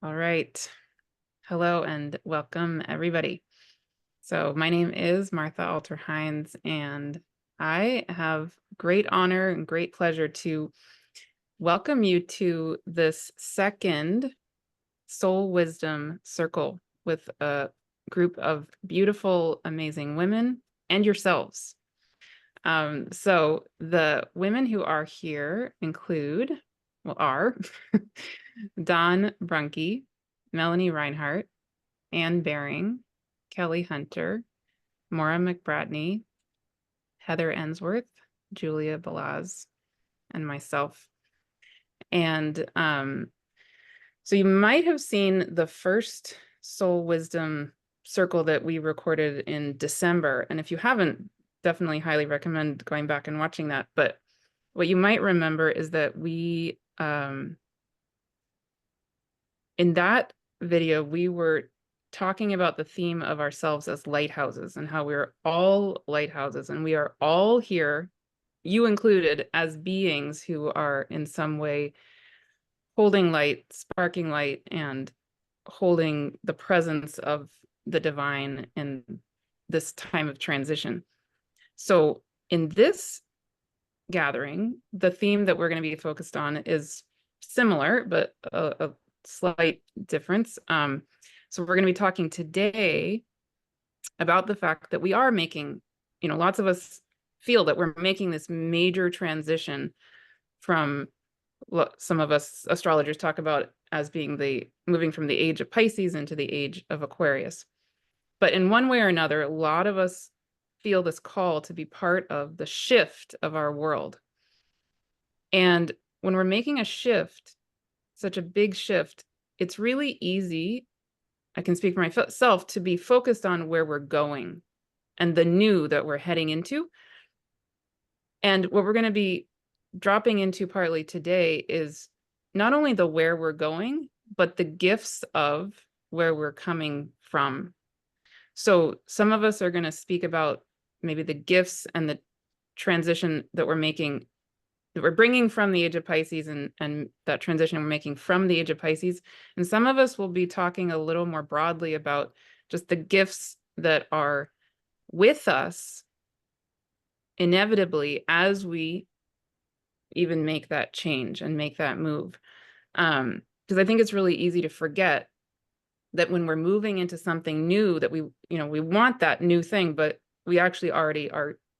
All right. Hello and welcome, everybody. So my name is Martha Alter Hines, and I have great honor and great pleasure to welcome you to this second Soul Wisdom Circle with a group of beautiful, amazing women and yourselves. So the women who are here are Dawn Brunke, Melanie Reinhart, Anne Baring, Kelley Hunter, Maura McBratney, Heather Ensworth, Julia Balaz, and myself. And so you might have seen the first Soul Wisdom Circle that we recorded in December. And if you haven't, definitely highly recommend going back and watching that. But what you might remember is that we, in that video, we were talking about the theme of ourselves as lighthouses and how we're all lighthouses and we are all here, you included, as beings who are in some way holding light, sparking light, and holding the presence of the divine in this time of transition. So in this gathering, the theme that we're going to be focused on is similar, but a slight difference. So we're going to be talking today about the fact that we are making, lots of us feel that we're making this major transition from what some of us astrologers talk about as being moving from the age of Pisces into the age of Aquarius. But in one way or another, a lot of us feel this call to be part of the shift of our world. And when we're making a shift, such a big shift, it's really easy, I can speak for myself, to be focused on where we're going and the new that we're heading into. And what we're going to be dropping into partly today is not only the where we're going, but the gifts of where we're coming from. So some of us are going to speak about maybe the gifts and the transition that we're making, that we're bringing from the age of Pisces, and that transition we're making from the age of Pisces. And some of us will be talking a little more broadly about just the gifts that are with us inevitably as we even make that change and make that move. Because I think it's really easy to forget that when we're moving into something new, that we want that new thing, but we actually already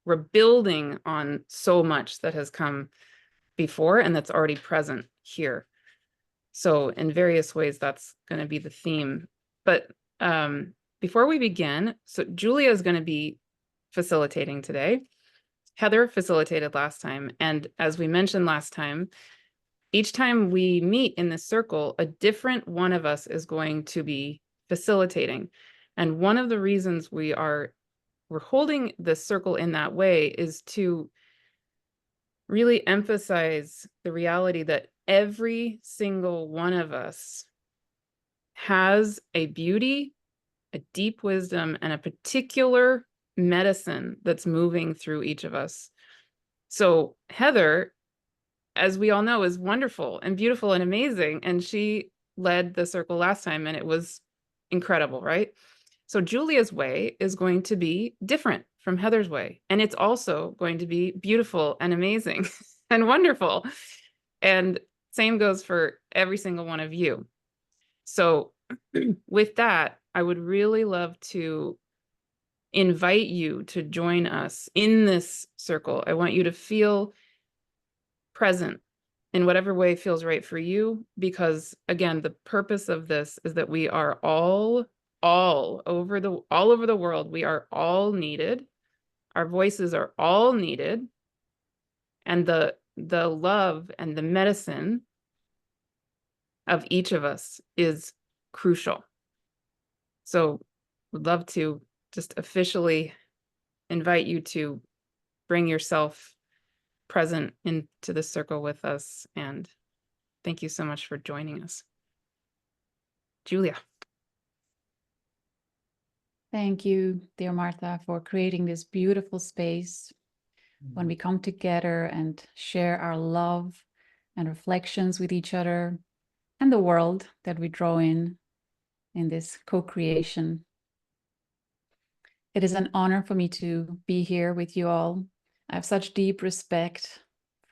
we're building on so much that has come before and that's already present here. So in various ways, that's going to be the theme. But before we begin, so Julia is going to be facilitating today. Heather facilitated last time. And as we mentioned last time, each time we meet in this circle, a different one of us is going to be facilitating. And one of the reasons we're holding this circle in that way is to really emphasize the reality that every single one of us has a beauty, a deep wisdom, and a particular medicine that's moving through each of us. So Heather, as we all know, is wonderful and beautiful and amazing. And she led the circle last time and it was incredible, right? So Julia's way is going to be different from Heather's way. And it's also going to be beautiful and amazing and wonderful. And same goes for every single one of you. So with that, I would really love to invite you to join us in this circle. I want you to feel present in whatever way feels right for you, because again, the purpose of this is that we are all over the world. We are all needed. Our voices are all needed. And the love and the medicine of each of us is crucial. So would love to just officially invite you to bring yourself present into the circle with us. And thank you so much for joining us. Julia. Thank you, dear Martha, for creating this beautiful space when we come together and share our love and reflections with each other and the world that we draw in this co-creation. It is an honor for me to be here with you all. I have such deep respect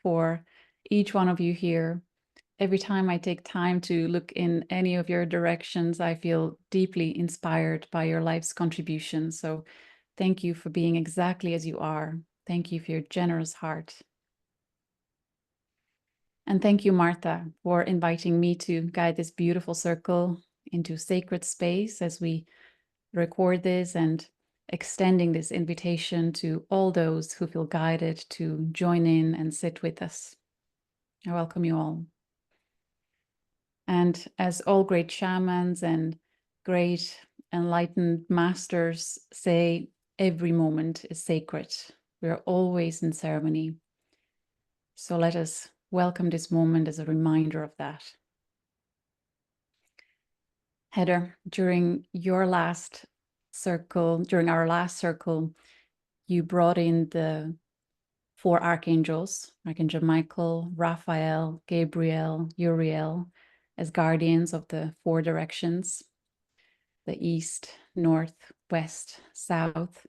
for each one of you here. Every time I take time to look in any of your directions, I feel deeply inspired by your life's contributions. So thank you for being exactly as you are. Thank you for your generous heart. And thank you, Martha, for inviting me to guide this beautiful circle into sacred space as we record this, and extending this invitation to all those who feel guided to join in and sit with us. I welcome you all. And as all great shamans and great enlightened masters say, every moment is sacred. We are always in ceremony. So let us welcome this moment as a reminder of that. Heather, during our last circle, you brought in the 4 archangels, Archangel Michael, Raphael, Gabriel, Uriel, as guardians of the 4 directions, the east, north, west, south,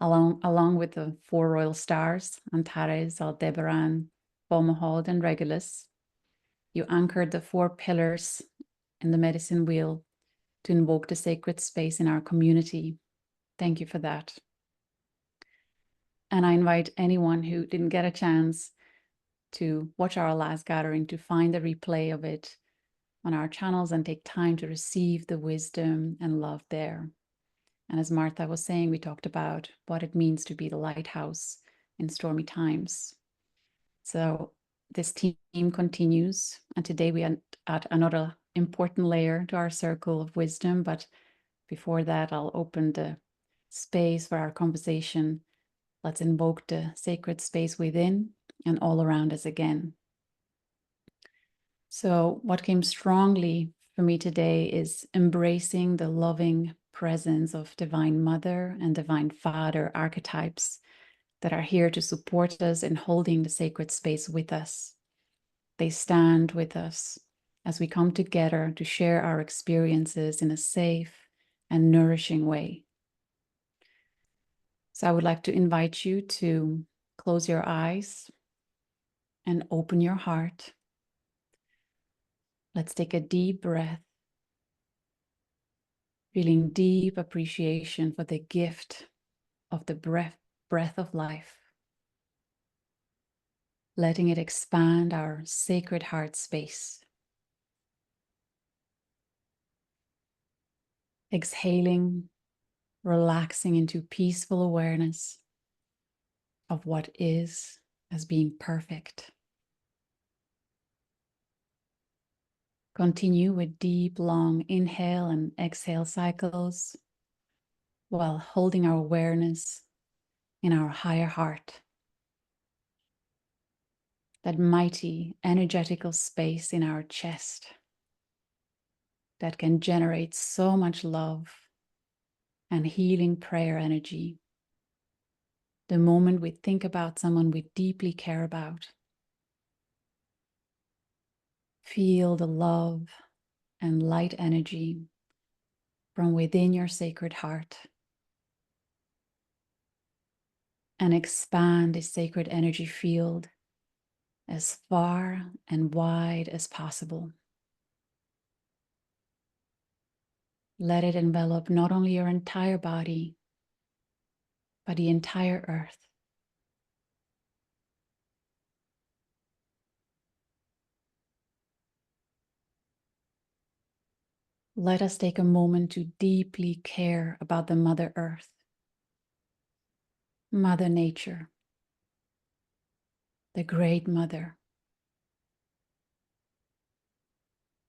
along with the 4 royal stars, Antares, Aldebaran, Baumann, and Regulus. You anchored the 4 pillars in the medicine wheel to invoke the sacred space in our community. Thank you for that. And I invite anyone who didn't get a chance to watch our last gathering to find the replay of it on our channels and take time to receive the wisdom and love there. And as Martha was saying, we talked about what it means to be the lighthouse in stormy times. So this theme continues, and today we add another important layer to our circle of wisdom. But before that, I'll open the space for our conversation. Let's invoke the sacred space within and all around us again. So what came strongly for me today is embracing the loving presence of Divine Mother and Divine Father archetypes that are here to support us in holding the sacred space with us. They stand with us as we come together to share our experiences in a safe and nourishing way. So I would like to invite you to close your eyes and open your heart. Let's take a deep breath, feeling deep appreciation for the gift of the breath of life, letting it expand our sacred heart space. Exhaling, relaxing into peaceful awareness of what is as being perfect. Continue with deep, long inhale and exhale cycles while holding our awareness in our higher heart. That mighty, energetical space in our chest that can generate so much love and healing prayer energy. The moment we think about someone we deeply care about, feel the love and light energy from within your sacred heart, and expand this sacred energy field as far and wide as possible. Let it envelop not only your entire body, but the entire earth. Let us take a moment to deeply care about the Mother Earth, Mother Nature, the Great Mother,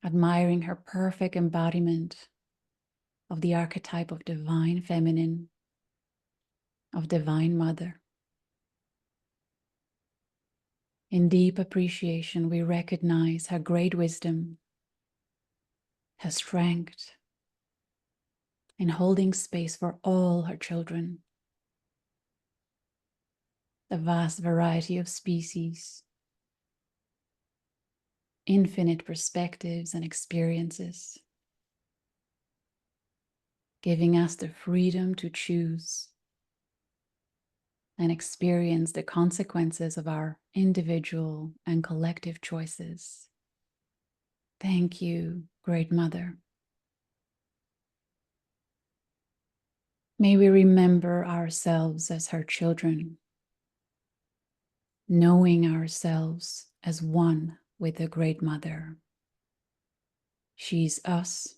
admiring her perfect embodiment of the archetype of Divine Feminine, of Divine Mother. In deep appreciation, we recognize her great wisdom, her strength in holding space for all her children, the vast variety of species, infinite perspectives and experiences, giving us the freedom to choose and experience the consequences of our individual and collective choices. Thank you, Great Mother. May we remember ourselves as her children, knowing ourselves as one with the Great Mother. She's us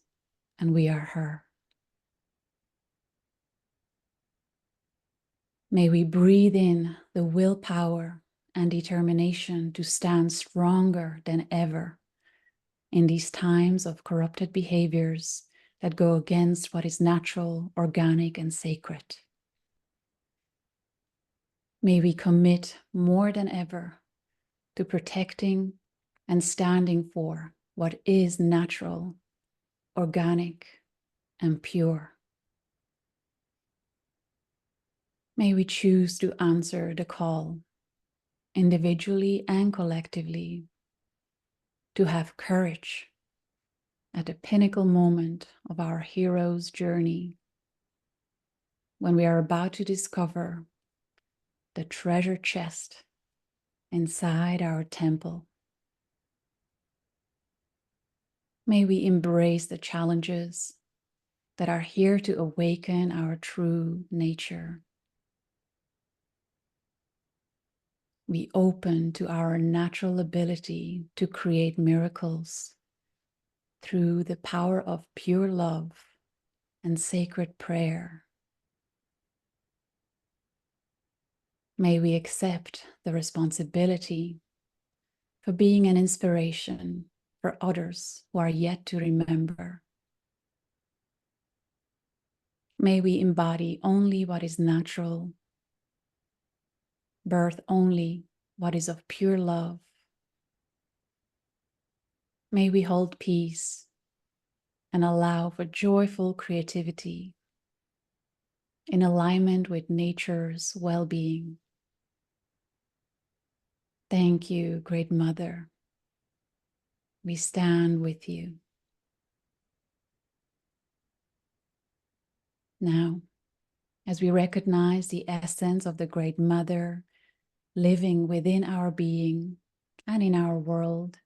and we are her. May we breathe in the willpower and determination to stand stronger than ever in these times of corrupted behaviors that go against what is natural, organic, and sacred. May we commit more than ever to protecting and standing for what is natural, organic, and pure. May we choose to answer the call, individually and collectively, to have courage at the pinnacle moment of our hero's journey, when we are about to discover the treasure chest inside our temple. May we embrace the challenges that are here to awaken our true nature. We open to our natural ability to create miracles through the power of pure love and sacred prayer. May we accept the responsibility for being an inspiration for others who are yet to remember. May we embody only what is natural, birth only what is of pure love. May we hold peace and allow for joyful creativity in alignment with nature's well-being. Thank you, Great Mother. We stand with you. Now, as we recognize the essence of the Great Mother living within our being and in our world,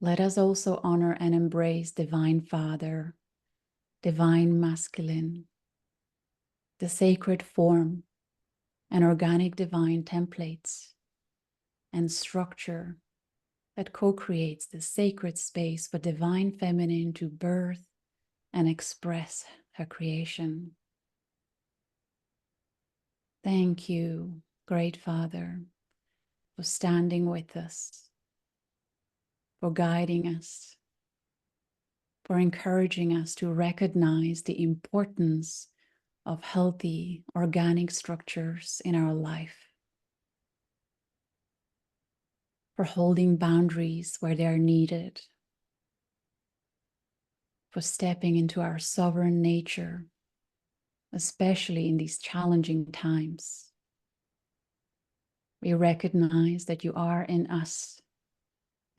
let us also honor and embrace Divine Father, Divine Masculine, the sacred form and organic divine templates and structure that co-creates the sacred space for Divine Feminine to birth and express her creation. Thank you, Great Father, for standing with us, for guiding us, for encouraging us to recognize the importance of healthy, organic structures in our life, for holding boundaries where they are needed, for stepping into our sovereign nature, especially in these challenging times. We recognize that you are in us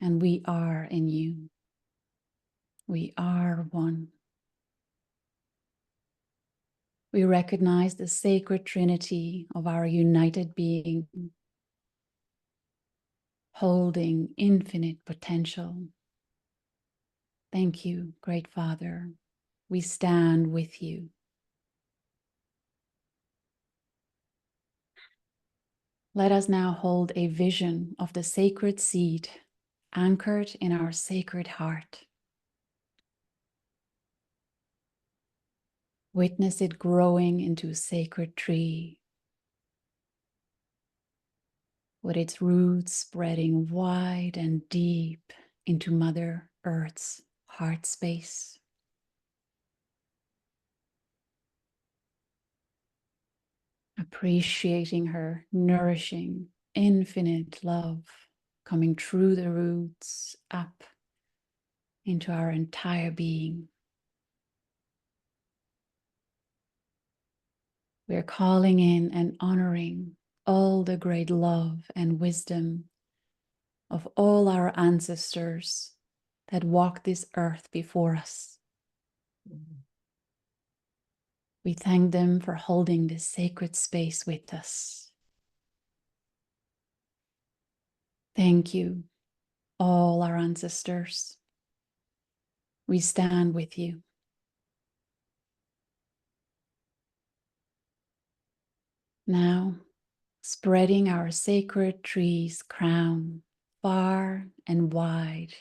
and we are in you. We are one. We recognize the sacred trinity of our united being, holding infinite potential. Thank you, Great Father. We stand with you. Let us now hold a vision of the sacred seed anchored in our sacred heart. Witness it growing into a sacred tree, with its roots spreading wide and deep into Mother Earth's heart space. Appreciating her nourishing, infinite love coming through the roots up into our entire being. We're calling in and honoring all the great love and wisdom of all our ancestors that walked this earth before us. We thank them for holding this sacred space with us. Thank you, all our ancestors. We stand with you. Now, spreading our sacred tree's crown far and wide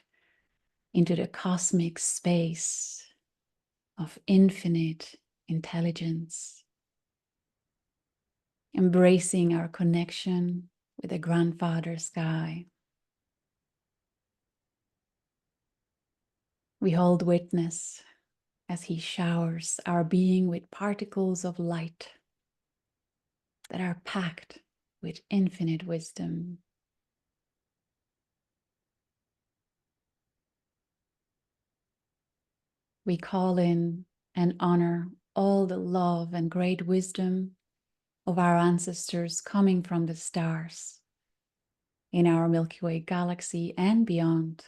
into the cosmic space of infinite intelligence, embracing our connection with the grandfather sky. We hold witness as he showers our being with particles of light that are packed with infinite wisdom. We call in and honor all the love and great wisdom of our ancestors coming from the stars in our Milky Way galaxy and beyond.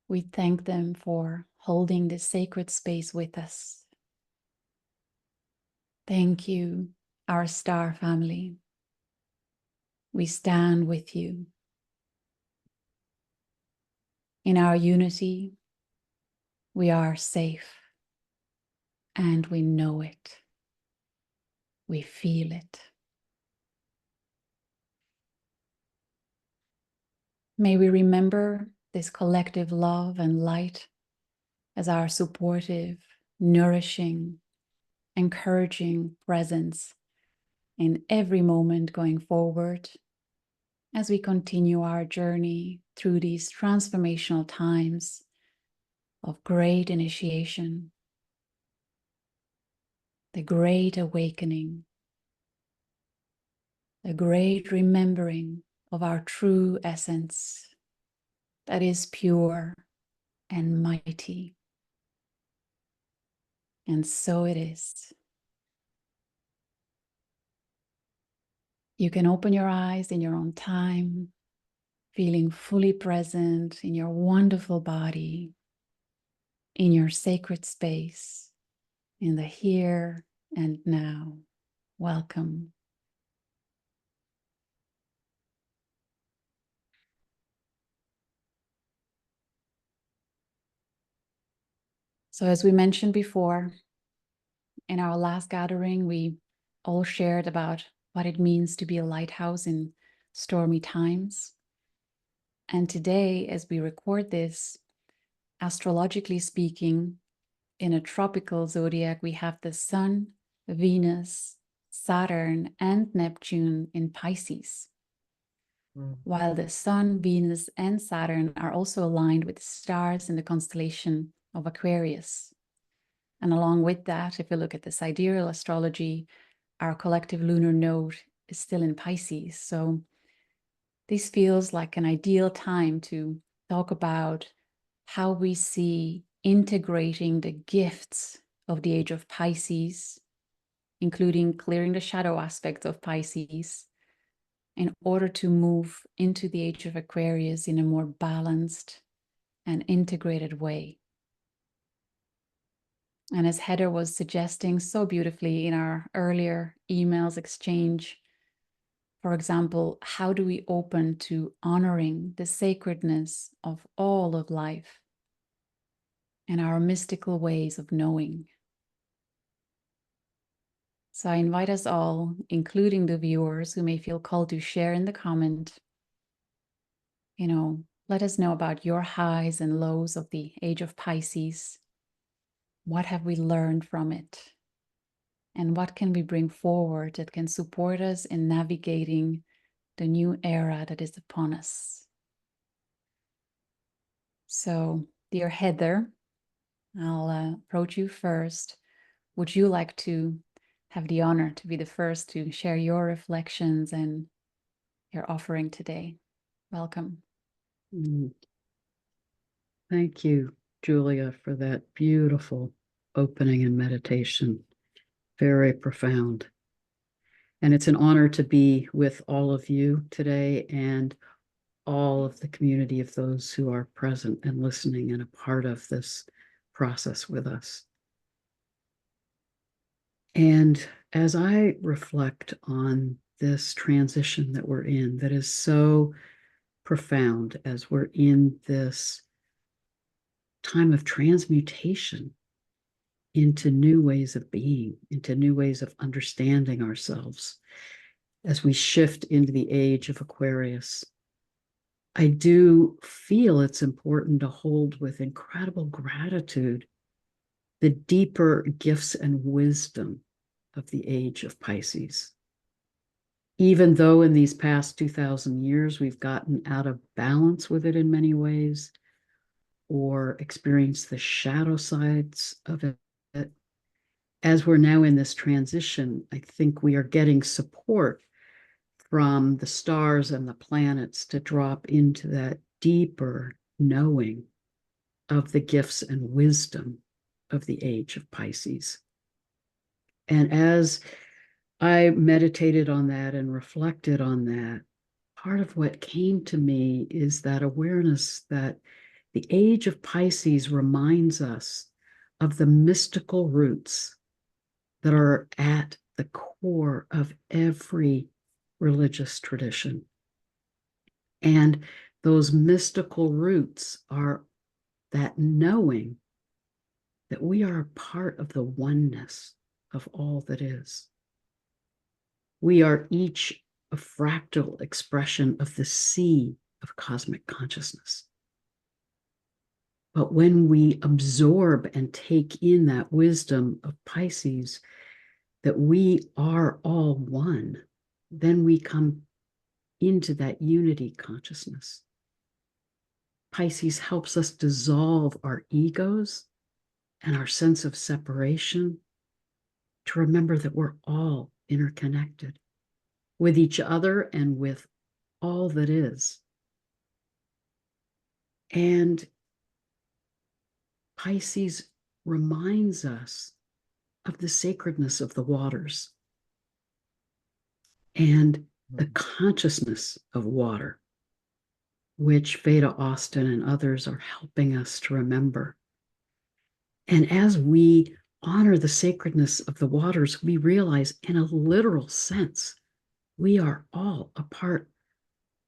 We thank them for holding this sacred space with us. Thank you, our star family. We stand with you. In our unity, we are safe, and we know it. We feel it. May we remember this collective love and light as our supportive, nourishing, encouraging presence in every moment going forward as we continue our journey through these transformational times of great initiation, the great awakening, the great remembering of our true essence that is pure and mighty. And so it is. You can open your eyes in your own time, feeling fully present in your wonderful body, in your sacred space, in the here and now. Welcome. So as we mentioned before, in our last gathering, we all shared about what it means to be a lighthouse in stormy times. And today, as we record this, astrologically speaking, in a tropical zodiac, we have the Sun, Venus, Saturn, and Neptune in Pisces. While the Sun, Venus, and Saturn are also aligned with stars in the constellation of Aquarius. And along with that, if we look at the sidereal astrology, our collective lunar node is still in Pisces. So this feels like an ideal time to talk about how we see integrating the gifts of the Age of Pisces, including clearing the shadow aspects of Pisces, in order to move into the Age of Aquarius in a more balanced and integrated way. And as Heather was suggesting so beautifully in our earlier emails exchange, for example, how do we open to honoring the sacredness of all of life and our mystical ways of knowing? So I invite us all, including the viewers who may feel called to share in the comment, let us know about your highs and lows of the Age of Pisces. What have we learned from it? And what can we bring forward that can support us in navigating the new era that is upon us? So, dear Heather, I'll approach you first. Would you like to have the honor to be the first to share your reflections and your offering today? Welcome. Thank you, Julia, for that beautiful opening and meditation. Very profound. And it's an honor to be with all of you today and all of the community of those who are present and listening and a part of this process with us. And as I reflect on this transition that we're in, that is so profound as we're in this time of transmutation into new ways of being, into new ways of understanding ourselves, as we shift into the age of Aquarius, I do feel it's important to hold with incredible gratitude the deeper gifts and wisdom of the age of Pisces. Even though in these past 2,000 years we've gotten out of balance with it in many ways, or experienced the shadow sides of it, as we're now in this transition, I think we are getting support from the stars and the planets to drop into that deeper knowing of the gifts and wisdom of the age of Pisces. And as I meditated on that and reflected on that, part of what came to me is that awareness that the age of Pisces reminds us of the mystical roots that are at the core of every religious tradition. And those mystical roots are that knowing that we are a part of the oneness of all that is. We are each a fractal expression of the sea of cosmic consciousness. But when we absorb and take in that wisdom of Pisces, that we are all one, then we come into that unity consciousness. Pisces helps us dissolve our egos and our sense of separation to remember that we're all interconnected with each other and with all that is. And Pisces reminds us of the sacredness of the waters and the consciousness of water, which Veda Austin and others are helping us to remember. And as we honor the sacredness of the waters, we realize in a literal sense, we are all a part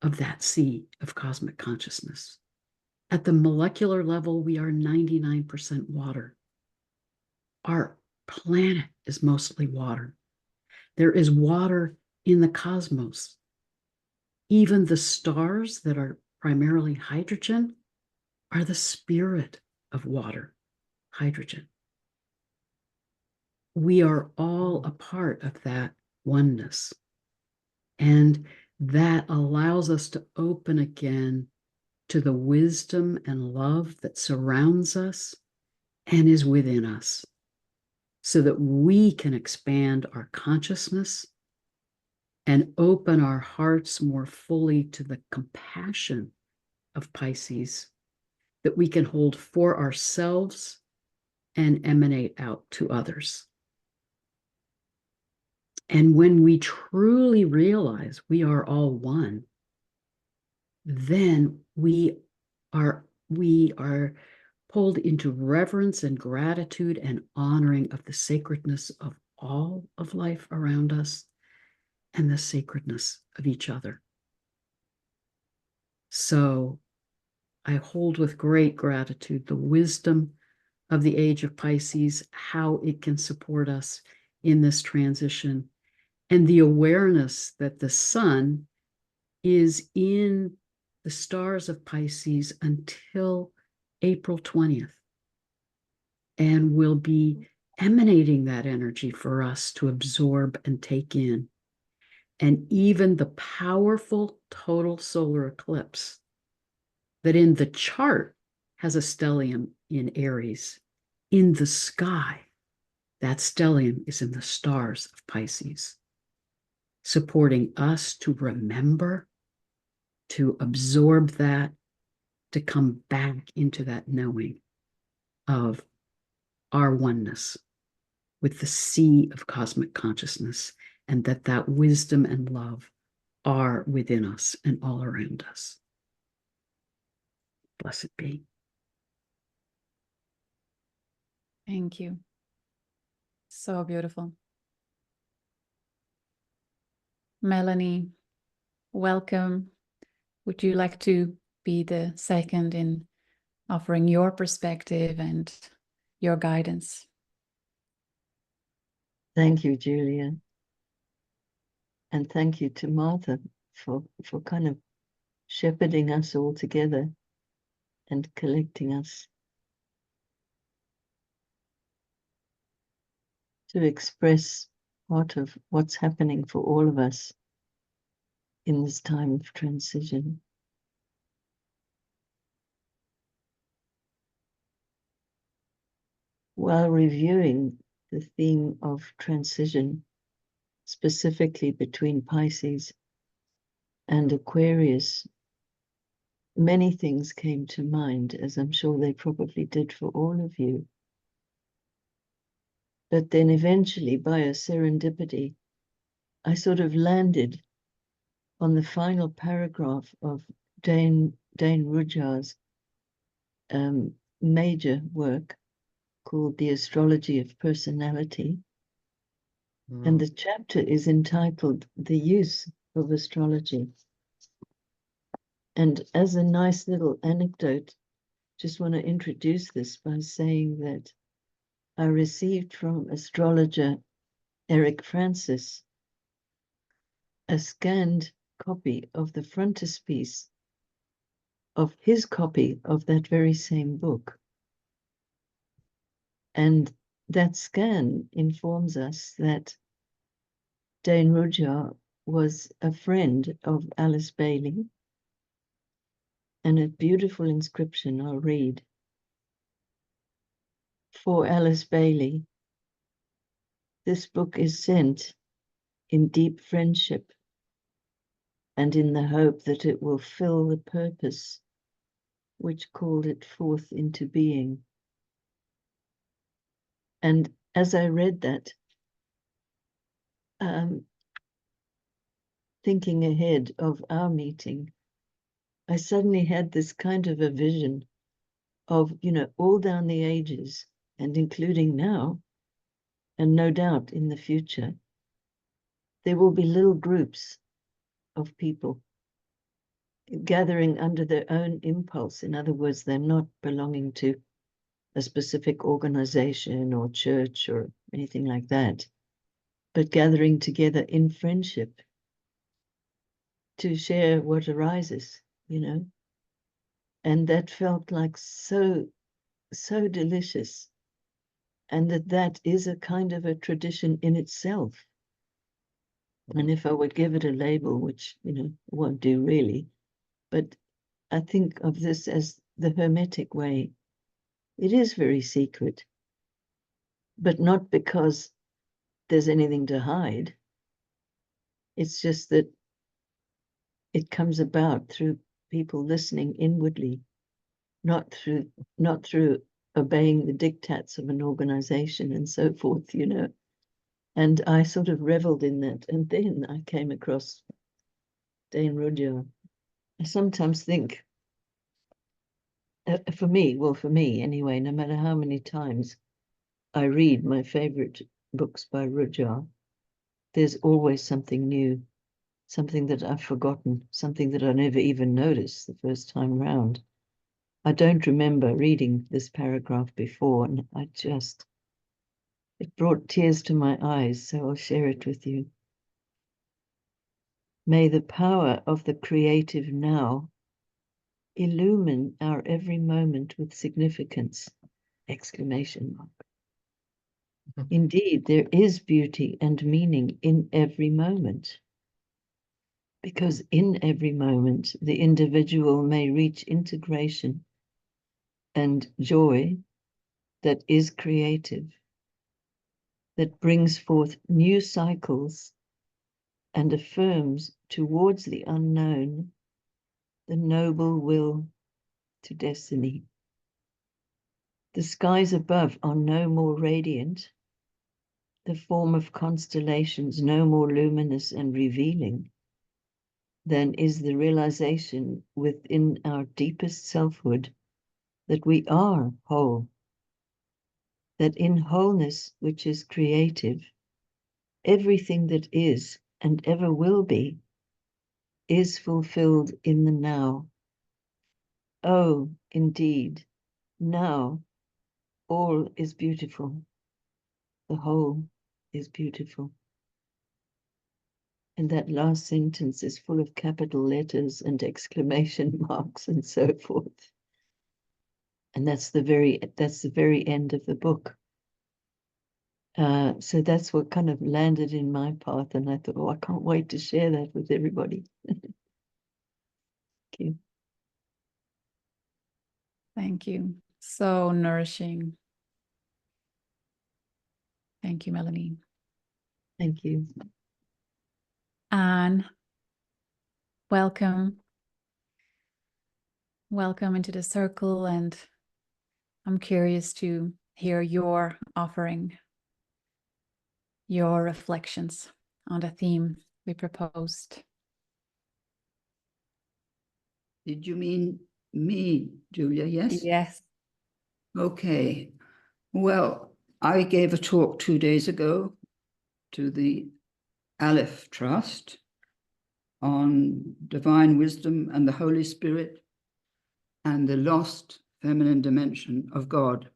of that sea of cosmic consciousness. At the molecular level, we are 99% water. Our planet is mostly water. There is water in the cosmos. Even the stars that are primarily hydrogen are the spirit of water, hydrogen. We are all a part of that oneness. And that allows us to open again to the wisdom and love that surrounds us and is within us, so that we can expand our consciousness and open our hearts more fully to the compassion of Pisces that we can hold for ourselves and emanate out to others. And when we truly realize we are all one, then we are pulled into reverence and gratitude and honoring of the sacredness of all of life around us and the sacredness of each other. So I hold with great gratitude the wisdom of the age of Pisces, how it can support us in this transition, and the awareness that the sun is in the stars of Pisces until April 20th, and will be emanating that energy for us to absorb and take in. And even the powerful total solar eclipse that in the chart has a stellium in Aries, in the sky, that stellium is in the stars of Pisces, supporting us to remember, to absorb that, to come back into that knowing of our oneness with the sea of cosmic consciousness and that wisdom and love are within us and all around us. Blessed be. Thank you. So beautiful. Melanie, welcome. Would you like to be the second in offering your perspective and your guidance? Thank you, Julia. And thank you to Martha for kind of shepherding us all together and collecting us to express part of what's happening for all of us in this time of transition. While reviewing the theme of transition, specifically between Pisces and Aquarius, many things came to mind, as I'm sure they probably did for all of you. But then eventually, by a serendipity, I sort of landed on the final paragraph of Dane Rudhyar's major work called The Astrology of Personality. And the chapter is entitled The Use of Astrology. And as a nice little anecdote, just want to introduce this by saying that I received from astrologer Eric Francis a scanned copy of the frontispiece of his copy of that very same book. And that scan informs us that Dane Rudhyar was a friend of Alice Bailey. And a beautiful inscription I'll read. For Alice Bailey, this book is sent in deep friendship and in the hope that it will fill the purpose which called it forth into being. And as I read that, thinking ahead of our meeting, I suddenly had this kind of a vision of, all down the ages, and including now, and no doubt in the future, there will be little groups of people gathering under their own impulse. In other words, they're not belonging to a specific organization or church or anything like that, but gathering together in friendship to share what arises, And that felt like so delicious. And that is a kind of a tradition in itself. And if I would give it a label, which, won't do really, but I think of this as the Hermetic way. It is very secret, but not because there's anything to hide. It's just that it comes about through people listening inwardly, not through obeying the diktats of an organization and so forth, And I sort of reveled in that. And then I came across Dane Rudhyar. I sometimes think, for me anyway, no matter how many times I read my favorite books by Rudhyar, there's always something new, something that I've forgotten, something that I never even noticed the first time round. I don't remember reading this paragraph before, and it brought tears to my eyes, so I'll share it with you. May the power of the creative now illumine our every moment with significance! Exclamation mark. Indeed, there is beauty and meaning in every moment, because in every moment the individual may reach integration and joy that is creative, that brings forth new cycles and affirms towards the unknown the noble will to destiny. The skies above are no more radiant, the form of constellations no more luminous and revealing than is the realization within our deepest selfhood that we are whole, that in wholeness, which is creative, everything that is and ever will be is fulfilled in the now. Oh, indeed, now all is beautiful. The whole is beautiful. And that last sentence is full of capital letters and exclamation marks and so forth. And that's the very end of the book. So that's what kind of landed in my path, and I thought, oh, I can't wait to share that with everybody. Thank you. Thank you. So nourishing. Thank you, Melanie. Thank you. Anne, welcome. Welcome into the circle, and I'm curious to hear your offering, your reflections on the theme we proposed. Did you mean me, Julia? Yes? Yes. Okay. Well, I gave a talk 2 days ago to the Aleph Trust on divine wisdom and the Holy Spirit and the lost feminine dimension of God.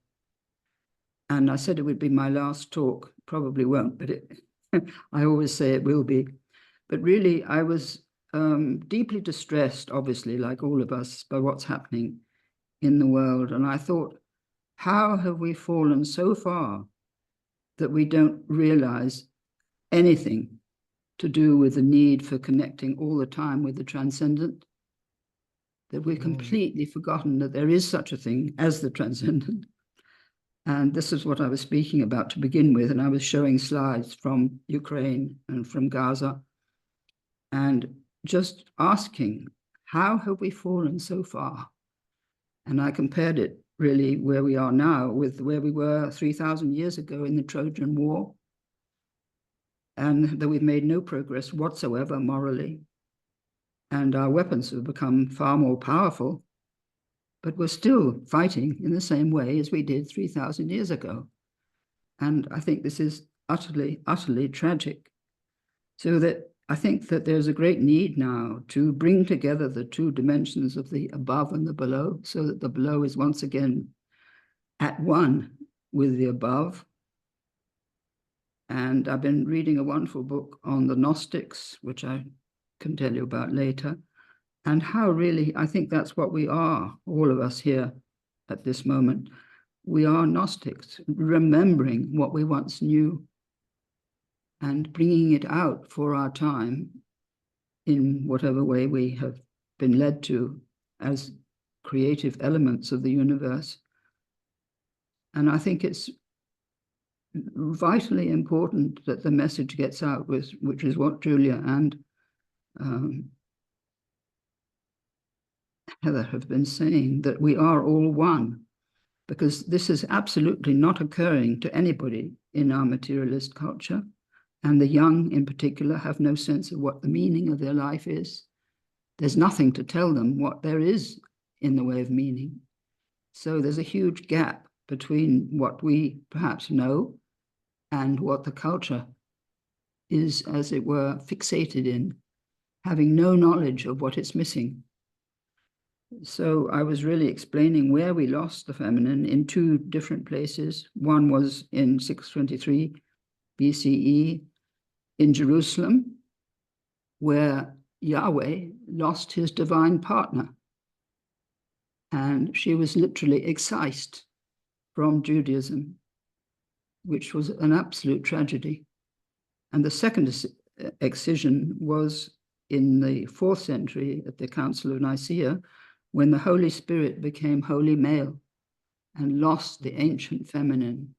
And I said it would be my last talk. Probably won't, but I always say it will be. But really, I was deeply distressed, obviously, like all of us, by what's happening in the world. And I thought, how have we fallen so far that we don't realize anything to do with the need for connecting all the time with the transcendent? That we've completely forgotten that there is such a thing as the transcendent. And this is what I was speaking about to begin with. And I was showing slides from Ukraine and from Gaza, and just asking, how have we fallen so far? And I compared it really where we are now with where we were 3,000 years ago in the Trojan War, and that we've made no progress whatsoever morally. And our weapons have become far more powerful, but we're still fighting in the same way as we did 3,000 years ago. And I think this is utterly, utterly tragic. So that I think that there's a great need now to bring together the two dimensions of the above and the below, so that the below is once again at one with the above. And I've been reading a wonderful book on the Gnostics, which I can tell you about later, and how really I think that's what we are, all of us here at this moment. We are Gnostics, remembering what we once knew and bringing it out for our time in whatever way we have been led to as creative elements of the universe. And I think it's vitally important that the message gets out, which is what Julia and Heather have been saying, that we are all one, because this is absolutely not occurring to anybody in our materialist culture. And the young in particular have no sense of what the meaning of their life is. There's nothing to tell them what there is in the way of meaning. So there's a huge gap between what we perhaps know and what the culture is, as it were, fixated in, having no knowledge of what it's missing. So I was really explaining where we lost the feminine in two different places. One was in 623 BCE in Jerusalem, where Yahweh lost his divine partner. And she was literally excised from Judaism, which was an absolute tragedy. And the second excision was in the 4th century at the Council of Nicaea, when the Holy Spirit became holy male and lost the ancient feminine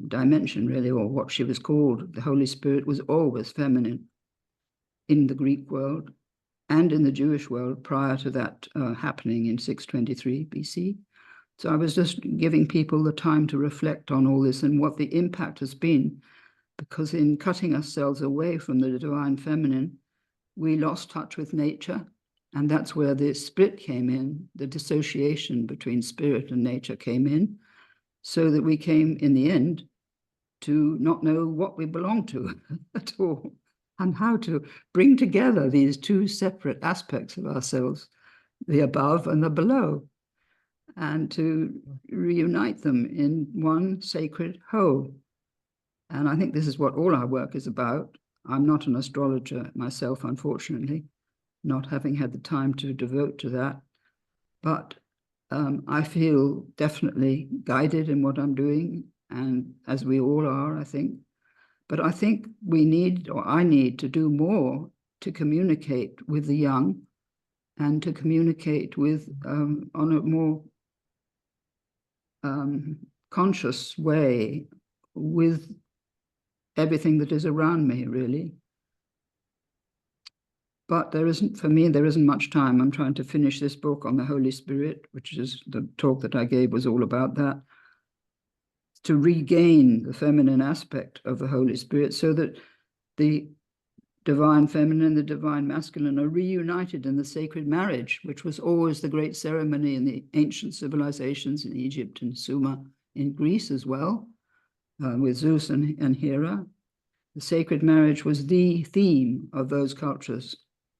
dimension, really, or what she was called. The Holy Spirit was always feminine in the Greek world and in the Jewish world prior to that happening in 623 BC. So I was just giving people the time to reflect on all this and what the impact has been, because in cutting ourselves away from the divine feminine, we lost touch with nature. And that's where the split came in, the dissociation between spirit and nature came in, so that we came in the end to not know what we belong to at all, and how to bring together these two separate aspects of ourselves, the above and the below, and to reunite them in one sacred whole. And I think this is what all our work is about. I'm not an astrologer myself, unfortunately, not having had the time to devote to that. But I feel definitely guided in what I'm doing, and as we all are, I think. But I think we need, or I need, to do more to communicate with the young and to communicate with, on a more conscious way, with everything that is around me, really. But there isn't, for me, there isn't much time. I'm trying to finish this book on the Holy Spirit, which is the talk that I gave was all about that, to regain the feminine aspect of the Holy Spirit so that the divine feminine and the divine masculine are reunited in the sacred marriage, which was always the great ceremony in the ancient civilizations in Egypt and Sumer, in Greece as well, with Zeus and Hera. The sacred marriage was the theme of those cultures.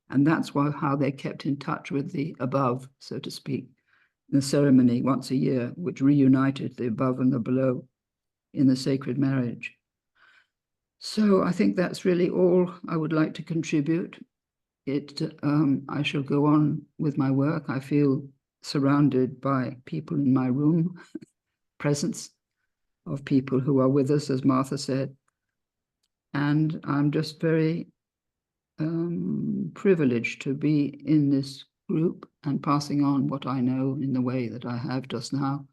And that's how they kept in touch with the above, so to speak, the ceremony once a year, which reunited the above and the below in the sacred marriage. So I think that's really all I would like to contribute. I shall go on with my work. I feel surrounded by people in my room, presence of people who are with us, as Martha said. And I'm just very privileged to be in this group and passing on what I know in the way that I have just now,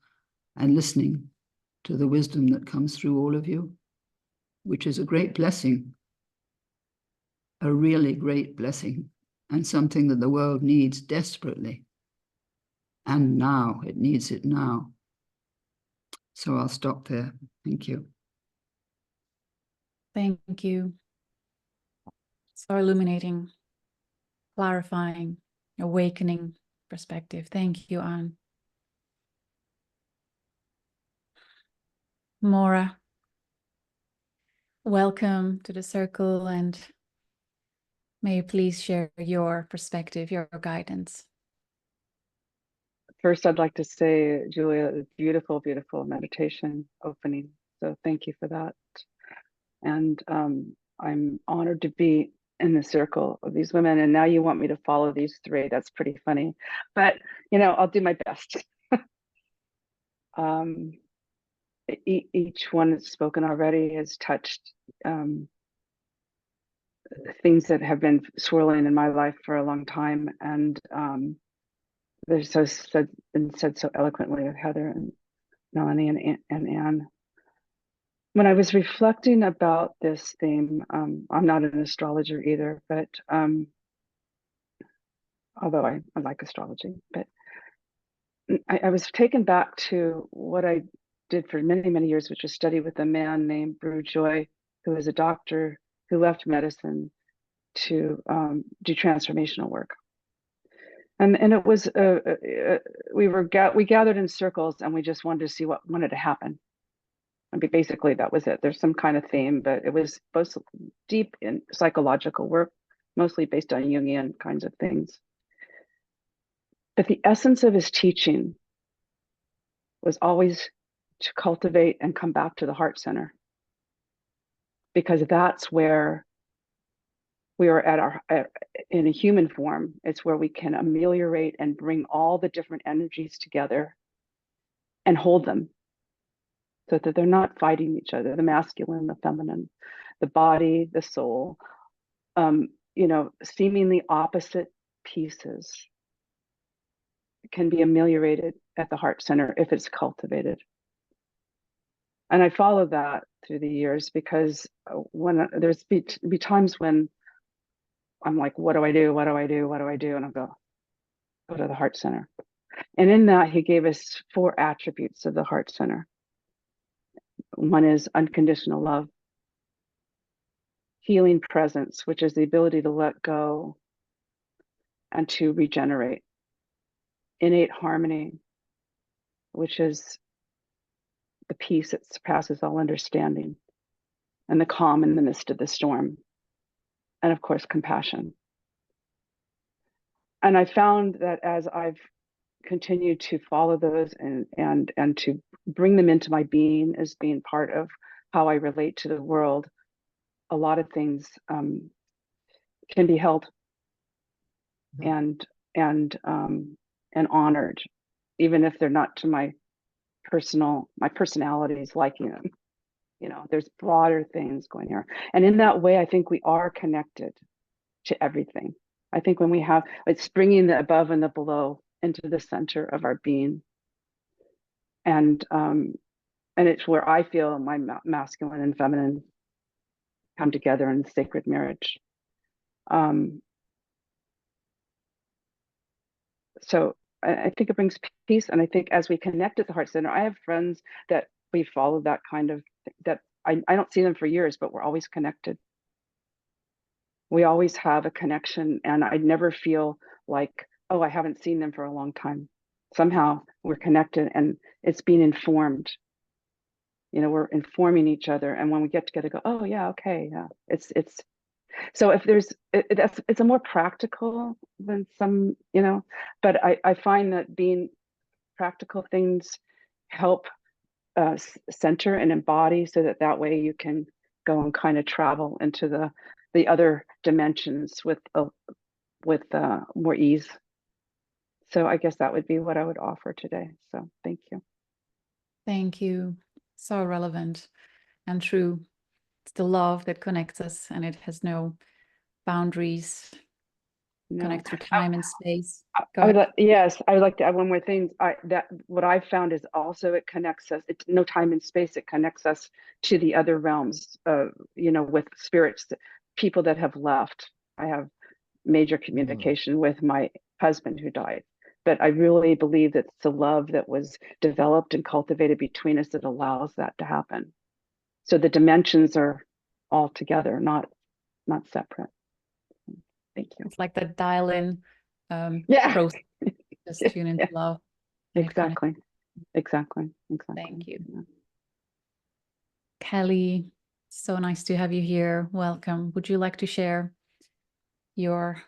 and listening to the wisdom that comes through all of you, which is a great blessing, a really great blessing, and something that the world needs desperately. And now, it needs it now. So I'll stop there. Thank you. Thank you. So illuminating, clarifying, awakening perspective. Thank you, Anne. Maura, welcome to the circle, and may you please share your perspective, your guidance. First, I'd like to say, Julia, beautiful, beautiful meditation opening. So thank you for that. And I'm honored to be in the circle of these women. And now you want me to follow these three. That's pretty funny. But, you know, I'll do my best. Each one that's spoken already has touched things that have been swirling in my life for a long time. And they're so said so eloquently with Heather and Melanie and Anne. When I was reflecting about this theme, I'm not an astrologer either, but although I like astrology, but I was taken back to what I did for many, many years, which was study with a man named Brunke, who was a doctor who left medicine to do transformational work. And it was we gathered in circles and we just wanted to see what wanted to happen. I mean, basically that was it. There's some kind of theme, but it was both deep in psychological work, mostly based on Jungian kinds of things. But the essence of his teaching was always to cultivate and come back to the heart center, because that's where we are in a human form. It's where we can ameliorate and bring all the different energies together and hold them so that they're not fighting each other, the masculine, the feminine, the body, the soul, you know, seemingly opposite pieces can be ameliorated at the heart center if it's cultivated. And I followed that through the years, because when there's be times when I'm like, what do I do? What do I do? What do I do? And I'll go to the heart center. And in that, he gave us 4 attributes of the heart center. One is unconditional love, healing presence, which is the ability to let go and to regenerate, innate harmony, which is the peace that surpasses all understanding, and the calm in the midst of the storm, and of course, compassion. And I found that as I've continued to follow those and to bring them into my being as being part of how I relate to the world, a lot of things can be held and honored, even if they're not to my personality's liking them. You know, there's broader things going here, and in that way, I think we are connected to everything. I think when we have, it's bringing the above and the below into the center of our being, and it's where I feel my masculine and feminine come together in sacred marriage. So I think it brings peace, and I think as we connect at the heart center, I have friends that we follow that kind of that I don't see them for years, but we're always connected. We always have a connection, and I never feel like, oh, I haven't seen them for a long time. Somehow we're connected, and it's being informed. You know, we're informing each other, and when we get together, go, oh yeah, okay, yeah. It's so if there's it's a more practical than some, you know, but I find that being practical things help center and embody, so that way you can go and kind of travel into the other dimensions with more ease. So I guess that would be what I would offer today. So thank you. Thank you. So relevant and true. It's the love that connects us, and it has no boundaries. No. Connect through time and space. I would yes, I would like to add one more thing. That what I found is also it connects us. It's no time and space. It connects us to the other realms. You know, with spirits, people that have left. I have major communication with my husband who died, but I really believe that it's the love that was developed and cultivated between us that allows that to happen. So the dimensions are all together, not separate. Thank you. It's like the dial-in Yeah. process. Just tune into love. Exactly. Exactly. Thank you. Yeah. Kelley, so nice to have you here. Welcome. Would you like to share your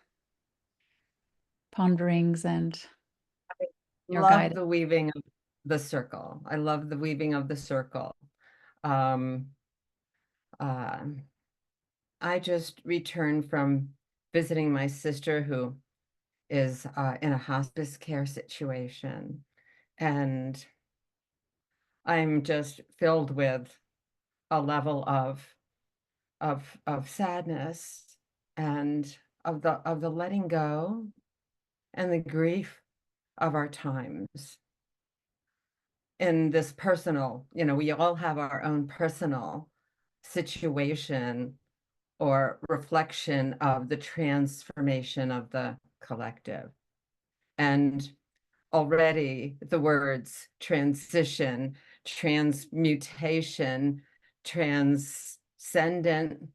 ponderings and your guidance? The weaving of the circle. I love the weaving of the circle. I just returned from visiting my sister who is in a hospice care situation, and I'm just filled with a level of sadness and of the letting go and the grief of our times. In this personal, you know, we all have our own personal situation or reflection of the transformation of the collective. And already the words transition, transmutation, transcendent,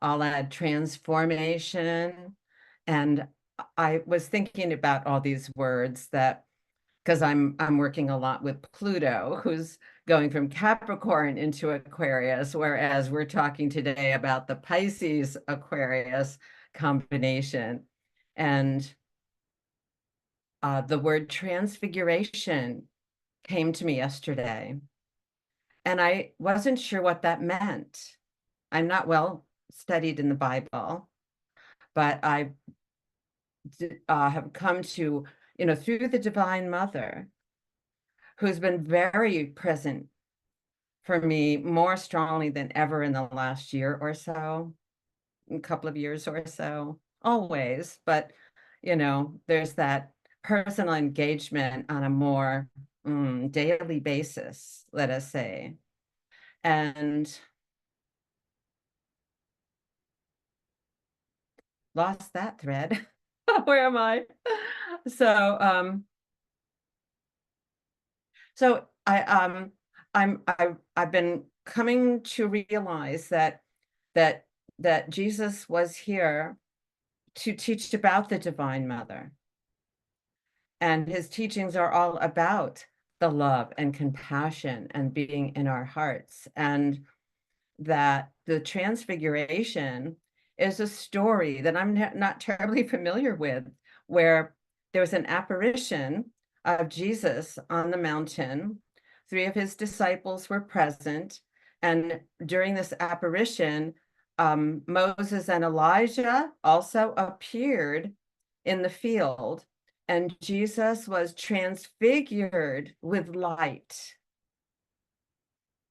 I'll add transformation. And I was thinking about all these words that, because I'm working a lot with Pluto, who's going from Capricorn into Aquarius, whereas we're talking today about the Pisces Aquarius combination. And the word transfiguration came to me yesterday, and I wasn't sure what that meant. I'm not well studied in the Bible, but I have come to, you know, through the Divine Mother, who's been very present for me more strongly than ever in the last year or so, a couple of years or so, always. But, you know, there's that personal engagement on a more daily basis, let us say. And lost that thread. Where am I? So So I've been coming to realize that Jesus was here to teach about the Divine Mother. And his teachings are all about the love and compassion and being in our hearts. And that the Transfiguration is a story that I'm not terribly familiar with, where there was an apparition of Jesus on the mountain. 3 of his disciples were present. And during this apparition, Moses and Elijah also appeared in the field, and Jesus was transfigured with light,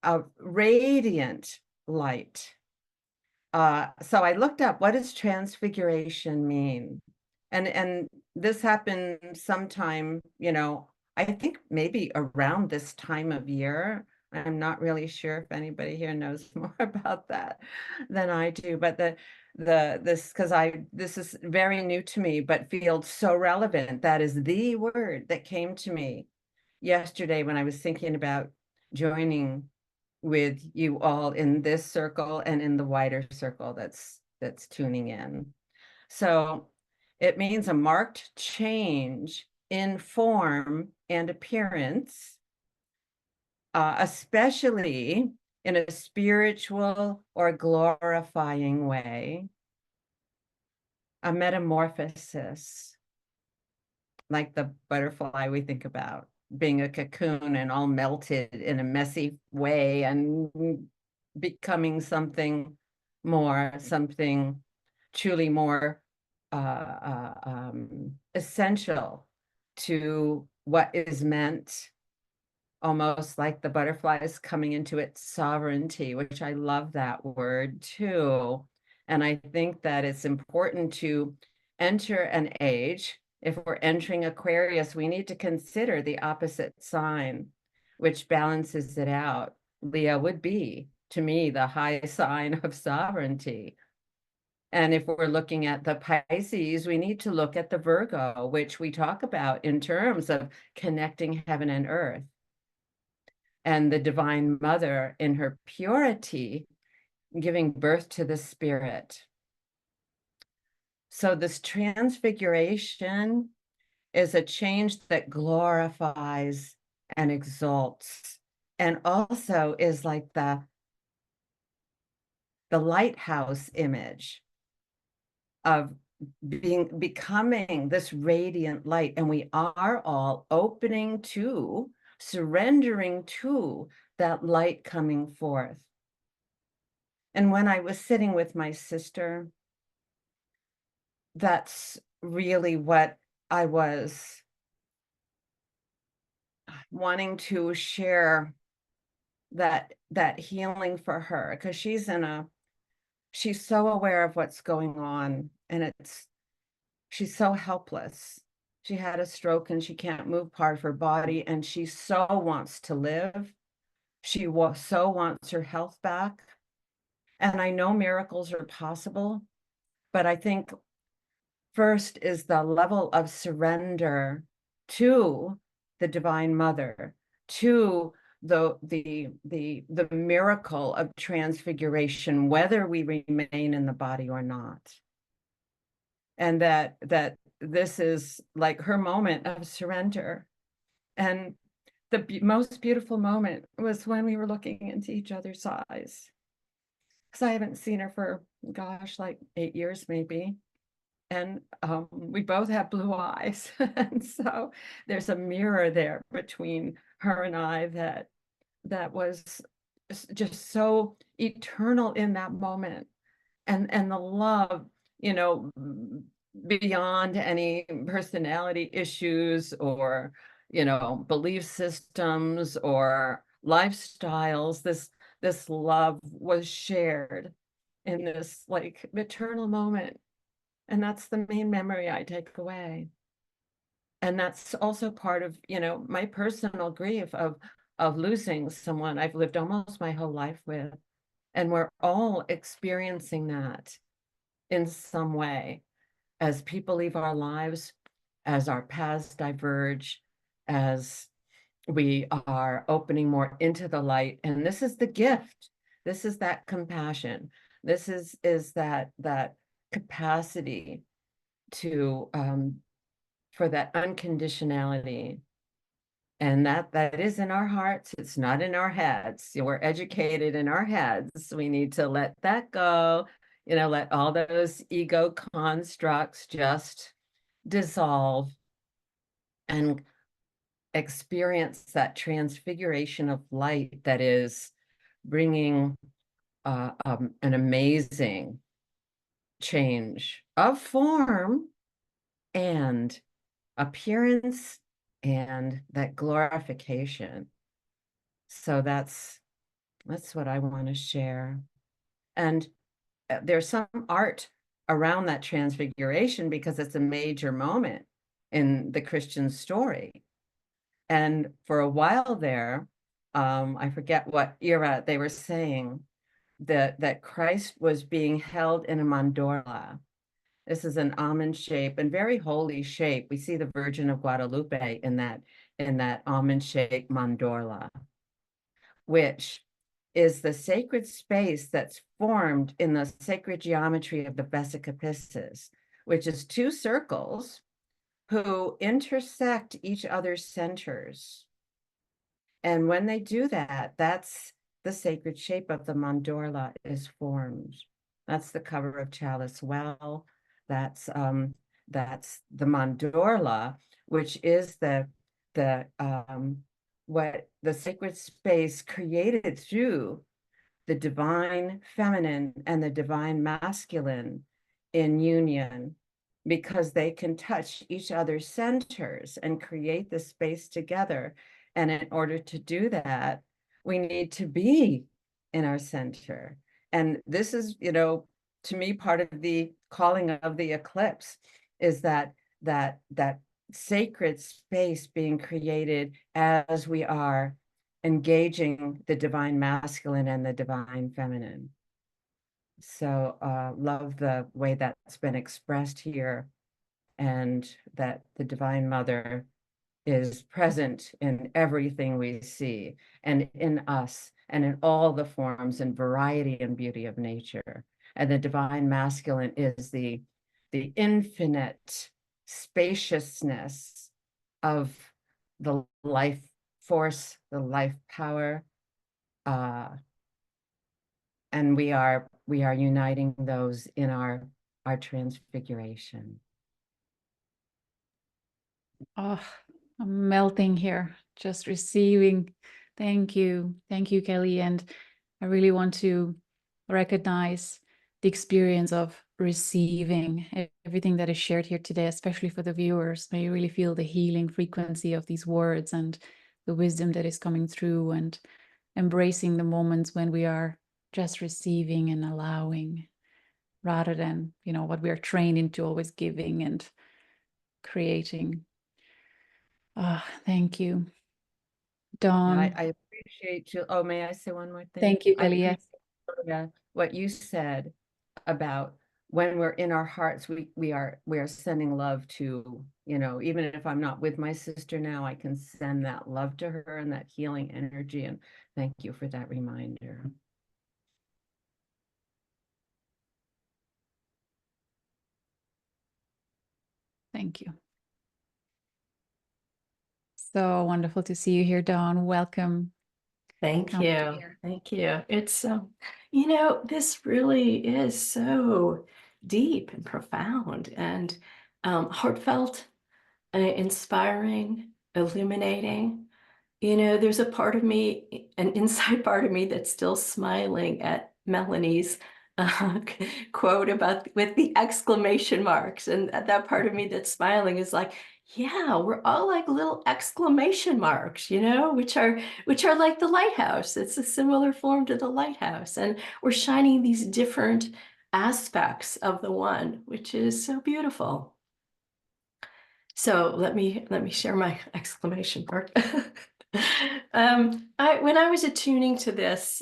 a radiant light. So I looked up, what does transfiguration mean? And this happened sometime, I think maybe around this time of year. I'm not really sure if anybody here knows more about that than I do, but this is very new to me, but feels so relevant. That is the word that came to me yesterday when I was thinking about joining with you all in this circle and in the wider circle that's tuning in. So it means a marked change in form and appearance, especially in a spiritual or glorifying way, a metamorphosis, like the butterfly we think about, being a cocoon and all melted in a messy way and becoming something more, something truly more essential to what is meant, almost like the butterflies coming into its sovereignty, which I love that word too. And I think that it's important to enter an age. If we're entering Aquarius, we need to consider the opposite sign, which balances it out. Leo would be, to me, the high sign of sovereignty. And if we're looking at the Pisces, we need to look at the Virgo, which we talk about in terms of connecting heaven and earth. And the Divine Mother in her purity, giving birth to the Spirit. So this transfiguration is a change that glorifies and exalts, and also is like the lighthouse image of becoming this radiant light. And we are all opening to, surrendering to that light coming forth. And when I was sitting with my sister, that's really what I was wanting to share, that healing for her, because she's so aware of what's going on, and she's so helpless. She had a stroke and she can't move part of her body, and she so wants to live. She so wants her health back. And I know miracles are possible, but I think first is the level of surrender to the Divine Mother, to the miracle of transfiguration, whether we remain in the body or not. And that this is like her moment of surrender. And the most beautiful moment was when we were looking into each other's eyes. Because I haven't seen her for, gosh, like 8 years maybe. And we both have blue eyes. And so there's a mirror there between her and I that was just so eternal in that moment. And the love, beyond any personality issues or, belief systems or lifestyles, this love was shared in this like eternal moment. And that's the main memory I take away. And that's also part of, my personal grief of losing someone I've lived almost my whole life with. And we're all experiencing that in some way as people leave our lives, as our paths diverge, as we are opening more into the light. And this is the gift. This is that compassion. This is that capacity to for that unconditionality. And that is in our hearts. It's not in our heads. We're educated in our heads. We need to let that go, let all those ego constructs just dissolve and experience that transfiguration of light that is bringing an amazing change of form and appearance and that glorification. So that's what I want to share. And there's some art around that transfiguration because it's a major moment in the Christian story. And for a while there, I forget what era they were saying that Christ was being held in a mandorla. This is an almond shape and very holy shape. We see the Virgin of Guadalupe in that almond shaped mandorla, which is the sacred space that's formed in the sacred geometry of the Age of Pisces, which is two circles who intersect each other's centers. And when they do that, that's the sacred shape of the mandorla is formed. That's the cover of Chalice Well. That's the mandorla, which is what the sacred space created through the divine feminine and the divine masculine in union, because they can touch each other's centers and create the space together. And in order to do that, we need to be in our center. And this is, to me, part of the calling of the eclipse is that sacred space being created as we are engaging the divine masculine and the divine feminine. So love the way that's been expressed here, and that the Divine Mother is present in everything we see and in us and in all the forms and variety and beauty of nature. And the divine masculine is the infinite spaciousness of the life force, the life power, and we are uniting those in our transfiguration. Oh, I'm melting here, just receiving. Thank you, Kelley. And I really want to recognize the experience of receiving everything that is shared here today, especially for the viewers. May you really feel the healing frequency of these words and the wisdom that is coming through, and embracing the moments when we are just receiving and allowing, rather than, what we are trained into always giving and creating. Thank you, Dawn. I appreciate you. Oh, may I say one more thing? Thank you, Kelley. Yes. What you said about when we're in our hearts, we are sending love to, even if I'm not with my sister now, I can send that love to her and that healing energy. And thank you for that reminder. Thank you. So wonderful to see you here, Dawn. Welcome. Thank you. Thank you. It's, this really is so deep and profound and heartfelt, inspiring, illuminating. There's a part of me, an inside part of me, that's still smiling at Melanie's quote about with the exclamation marks. And that part of me that's smiling is like, yeah, we're all like little exclamation marks, which are like the lighthouse. It's a similar form to the lighthouse. And we're shining these different aspects of the one, which is so beautiful. So let me share my exclamation mark. When I was attuning to this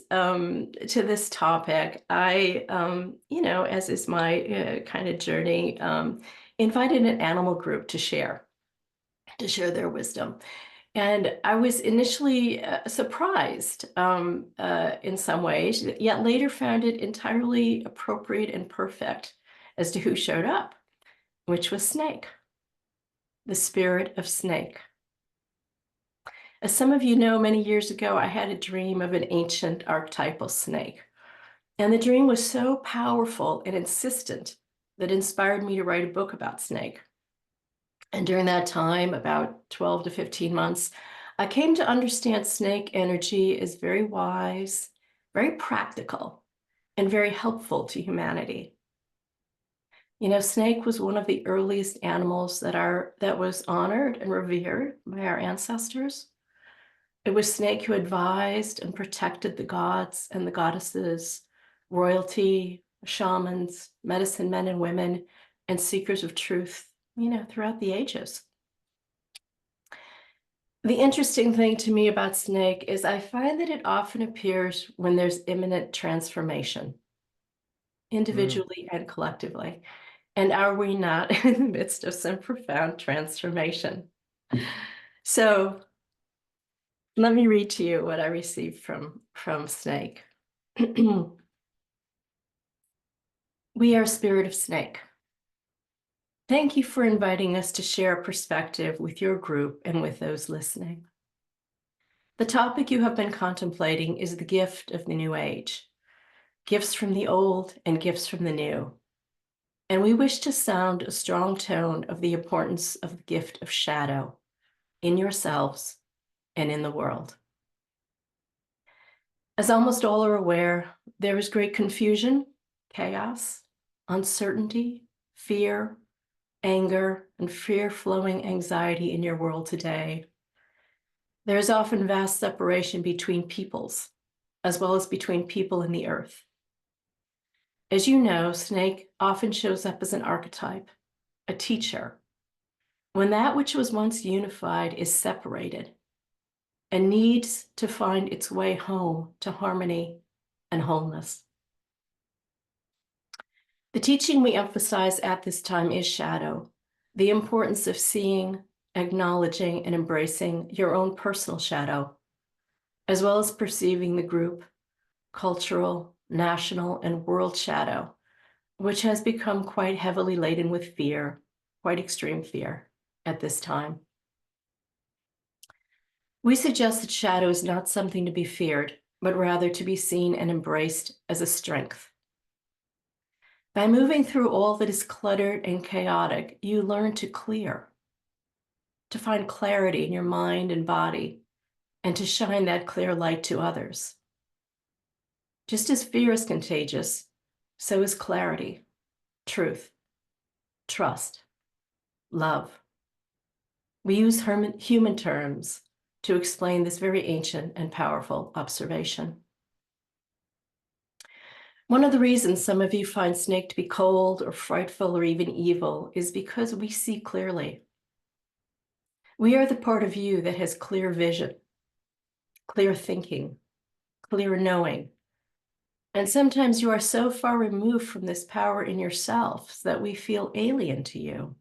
topic, I as is my kind of journey, invited an animal group to share their wisdom. And I was initially surprised in some ways, yet later found it entirely appropriate and perfect as to who showed up, which was Snake, the spirit of Snake. As some of you know, many years ago, I had a dream of an ancient archetypal snake. And the dream was so powerful and insistent that it inspired me to write a book about Snake. And during that time, about 12 to 15 months, I came to understand Snake energy as very wise, very practical, and very helpful to humanity. You know, Snake was one of the earliest animals that was honored and revered by our ancestors. It was Snake who advised and protected the gods and the goddesses, royalty, shamans, medicine men and women, and seekers of truth, you know, throughout the ages. The interesting thing to me about Snake is I find that it often appears when there's imminent transformation, individually and collectively. And are we not in the midst of some profound transformation? So let me read to you what I received from Snake. We are Spirit of Snake. Thank you for inviting us to share a perspective with your group and with those listening. The topic you have been contemplating is the gift of the new age, gifts from the old and gifts from the new. And we wish to sound a strong tone of the importance of the gift of shadow in yourselves and in the world. As almost all are aware, there is great confusion, chaos, uncertainty, fear, anger, and fear-flowing anxiety in your world today. There is often vast separation between peoples, as well as between people and the earth. As you know, Snake often shows up as an archetype, a teacher, when that which was once unified is separated and needs to find its way home to harmony and wholeness. The teaching we emphasize at this time is shadow, the importance of seeing, acknowledging, and embracing your own personal shadow, as well as perceiving the group, cultural, national, and world shadow, which has become quite heavily laden with fear, quite extreme fear at this time. We suggest that shadow is not something to be feared, but rather to be seen and embraced as a strength. By moving through all that is cluttered and chaotic, you learn to clear, to find clarity in your mind and body, and to shine that clear light to others. Just as fear is contagious, so is clarity, truth, trust, love. We use human terms to explain this very ancient and powerful observation. One of the reasons some of you find Snake to be cold or frightful or even evil is because we see clearly. We are the part of you that has clear vision, clear thinking, clear knowing. And sometimes you are so far removed from this power in yourselves that we feel alien to you.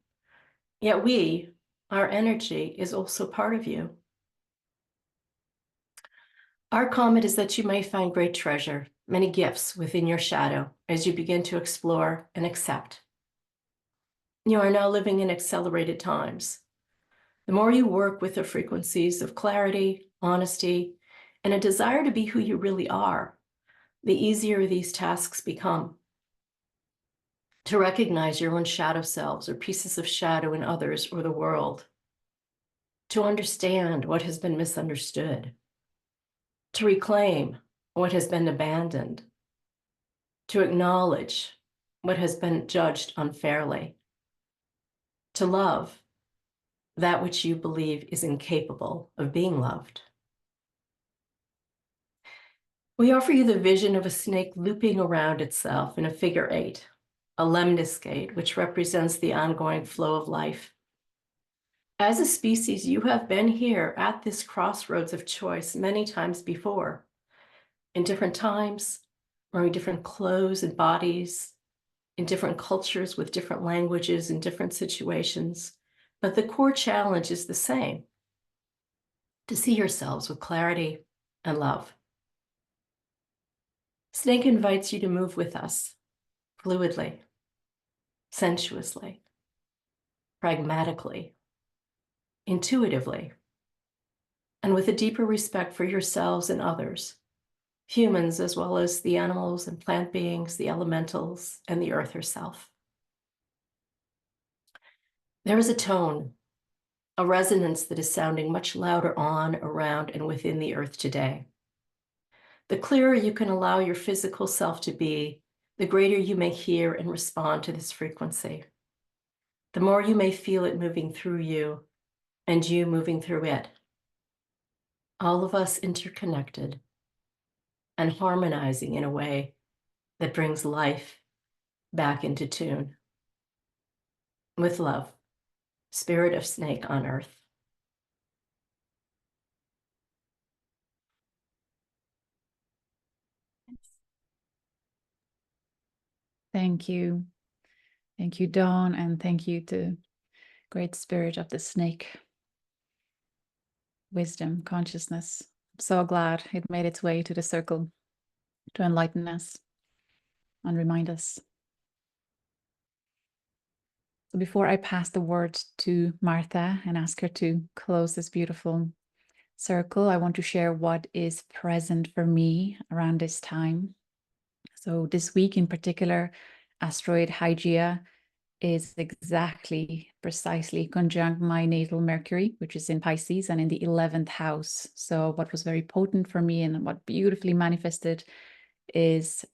Yet we, our energy, is also part of you. Our comment is that you may find great treasure, many gifts within your shadow as you begin to explore and accept. You are now living in accelerated times. The more you work with the frequencies of clarity, honesty, and a desire to be who you really are, the easier these tasks become. To recognize your own shadow selves or pieces of shadow in others or the world. To understand what has been misunderstood. To reclaim what has been abandoned. To acknowledge what has been judged unfairly. To love that which you believe is incapable of being loved. We offer you the vision of a snake looping around itself in a figure 8, a lemniscate, which represents the ongoing flow of life. As a species, you have been here at this crossroads of choice many times before, in different times, wearing different clothes and bodies, in different cultures with different languages in different situations, but the core challenge is the same. to see yourselves with clarity and love. Snake invites you to move with us fluidly, sensuously, pragmatically, intuitively, and with a deeper respect for yourselves and others, humans as well as the animals and plant beings, the elementals, and the earth herself. There is a tone, a resonance that is sounding much louder on, around, and within the earth today. The clearer you can allow your physical self to be, the greater you may hear and respond to this frequency. The more you may feel it moving through you and you moving through it. All of us interconnected and harmonizing in a way that brings life back into tune. With love, Spirit of Snake on Earth. Thank you. Thank you, Dawn, and thank you to Great Spirit of the Snake. Wisdom, consciousness. I'm so glad it made its way to the circle to enlighten us and remind us. So before I pass the word to Martha and ask her to close this beautiful circle, I want to share what is present for me around this time. So this week in particular, asteroid Hygeia is precisely conjunct my natal Mercury, which is in Pisces and in the 11th house. So what was very potent for me and what beautifully manifested is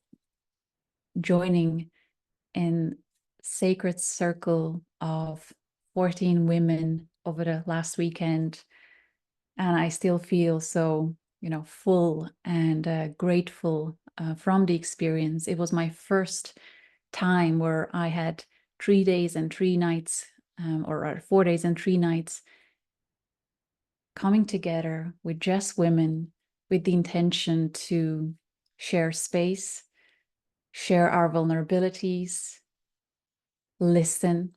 joining in sacred circle of 14 women over the last weekend. And I still feel so, full and grateful from the experience. It was my first time where I had 3 days and 3 nights, or 4 days and 3 nights coming together with just women with the intention to share space, share our vulnerabilities, listen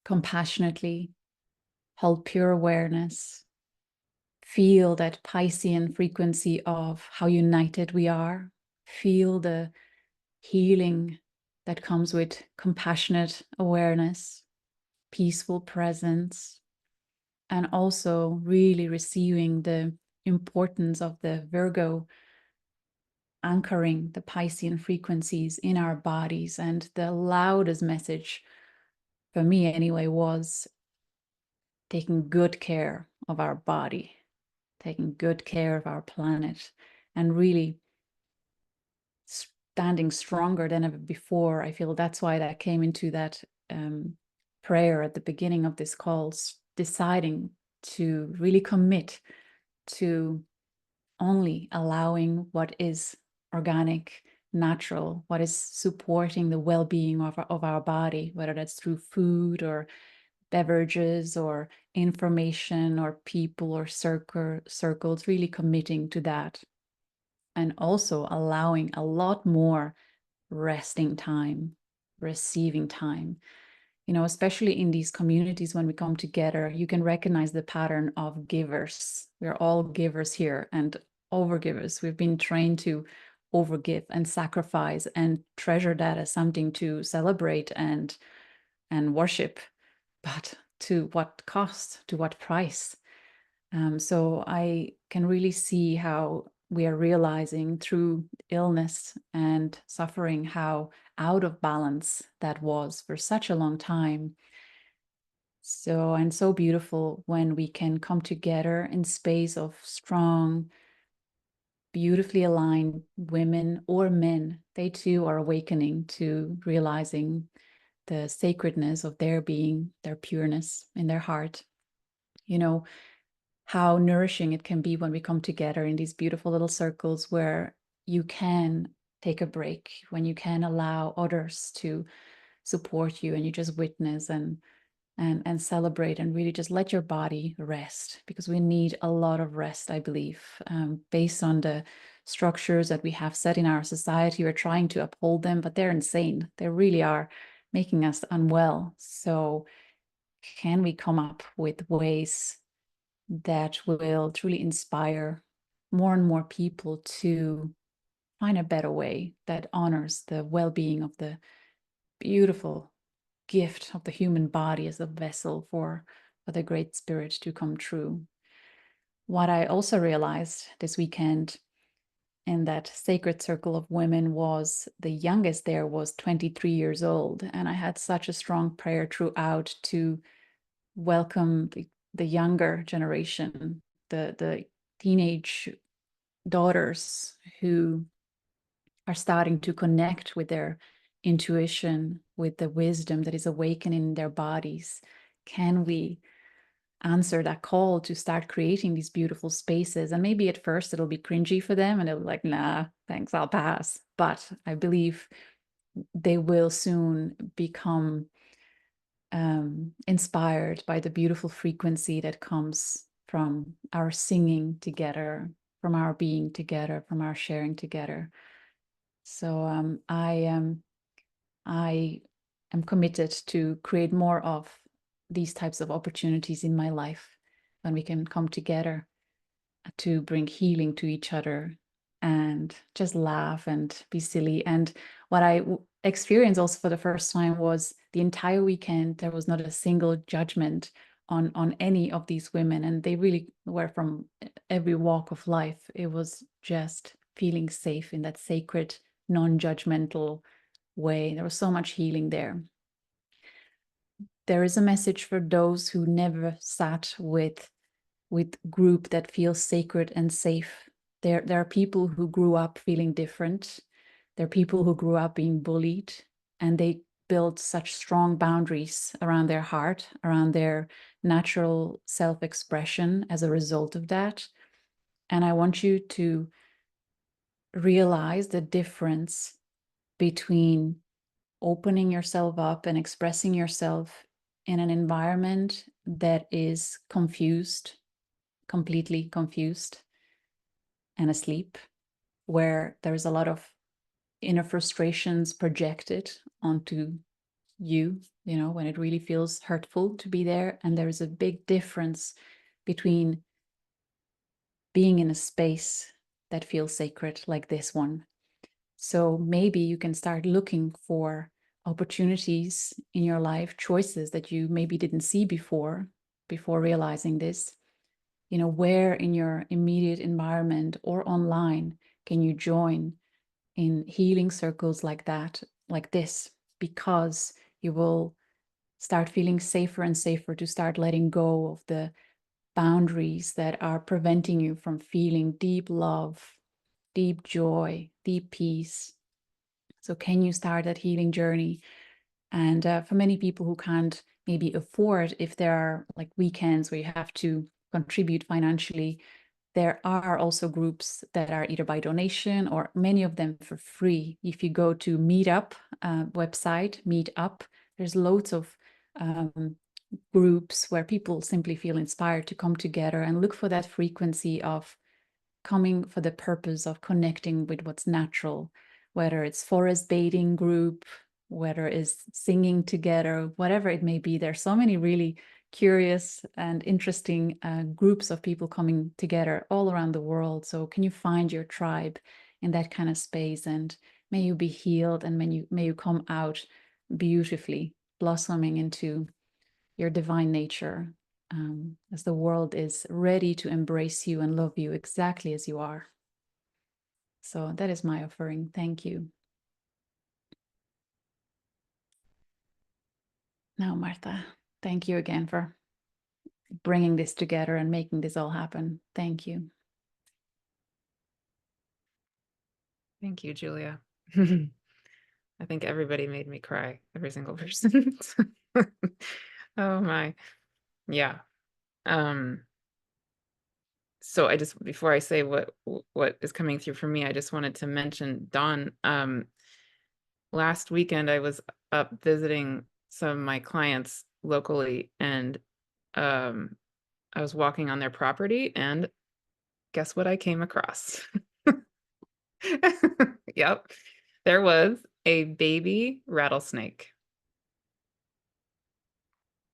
compassionately, hold pure awareness, feel that Piscean frequency of how united we are, feel the healing that comes with compassionate awareness, peaceful presence, and also really receiving the importance of the Virgo anchoring the Piscean frequencies in our bodies. And the loudest message for me anyway was taking good care of our body, taking good care of our planet, and really standing stronger than ever before. I feel that's why that came into that prayer at the beginning of this call, deciding to really commit to only allowing what is organic, natural, what is supporting the well-being of our body, whether that's through food or beverages or information or people or circles, really committing to that. And also allowing a lot more resting time, receiving time. Especially in these communities, when we come together, you can recognize the pattern of givers. We're all givers here and overgivers. We've been trained to overgive and sacrifice and treasure that as something to celebrate and worship. But to what cost? To what price? So I can really see how we are realizing through illness and suffering how out of balance that was for such a long time. So beautiful when we can come together in space of strong, beautifully aligned women or men. They too are awakening to realizing the sacredness of their being, their pureness in their heart. How nourishing it can be when we come together in these beautiful little circles where you can take a break, when you can allow others to support you and you just witness and celebrate and really just let your body rest, because we need a lot of rest, I believe, based on the structures that we have set in our society. We're trying to uphold them, but they're insane. They really are making us unwell. So can we come up with ways that will truly inspire more and more people to find a better way that honors the well-being of the beautiful gift of the human body as a vessel for the Great Spirit to come true. What I also realized this weekend in that sacred circle of women was the youngest there was 23 years old. And I had such a strong prayer throughout to welcome the younger generation, the teenage daughters who are starting to connect with their intuition, with the wisdom that is awakening in their bodies. Can we answer that call to start creating these beautiful spaces? And maybe at first it'll be cringy for them and they'll be like, nah, thanks, I'll pass. But I believe they will soon become inspired by the beautiful frequency that comes from our singing together, from our being together, from our sharing together. So I am committed to create more of these types of opportunities in my life when we can come together to bring healing to each other and just laugh and be silly. And what I experienced also for the first time was the entire weekend, there was not a single judgment on any of these women. And they really were from every walk of life. It was just feeling safe in that sacred, non-judgmental way. There was so much healing there. There is a message for those who never sat with group that feels sacred and safe. There are people who grew up feeling different. There are people who grew up being bullied, and they built such strong boundaries around their heart, around their natural self-expression as a result of that. And I want you to realize the difference between opening yourself up and expressing yourself in an environment that is confused, completely confused and asleep, where there's a lot of inner frustrations projected onto you, when it really feels hurtful to be there. And there is a big difference between being in a space that feels sacred like this one. So maybe you can start looking for opportunities in your life, choices that you maybe didn't see before realizing this. Where in your immediate environment or online can you join in healing circles like that, like this, because you will start feeling safer and safer to start letting go of the boundaries that are preventing you from feeling deep love, deep joy, deep peace. So can you start that healing journey? And for many people who can't maybe afford, if there are like weekends where you have to contribute financially, there are also groups that are either by donation or many of them for free. If you go to Meetup website, Meetup, there's loads of groups where people simply feel inspired to come together and look for that frequency of coming for the purpose of connecting with what's natural, whether it's forest bathing group, whether it's singing together, whatever it may be. There's so many really curious and interesting groups of people coming together all around the world. So can you find your tribe in that kind of space? And may you be healed, and may you come out beautifully, blossoming into your divine nature, as the world is ready to embrace you and love you exactly as you are. So that is my offering. Thank you. Now, Martha, thank you again for bringing this together and making this all happen. Thank you. Thank you, Julia. I think everybody made me cry, every single person. Oh my. Yeah. So I just, before I say what is coming through for me, I just wanted to mention Dawn. Last weekend I was up visiting some of my clients locally, and I was walking on their property, and guess what I came across? Yep. There was a baby rattlesnake.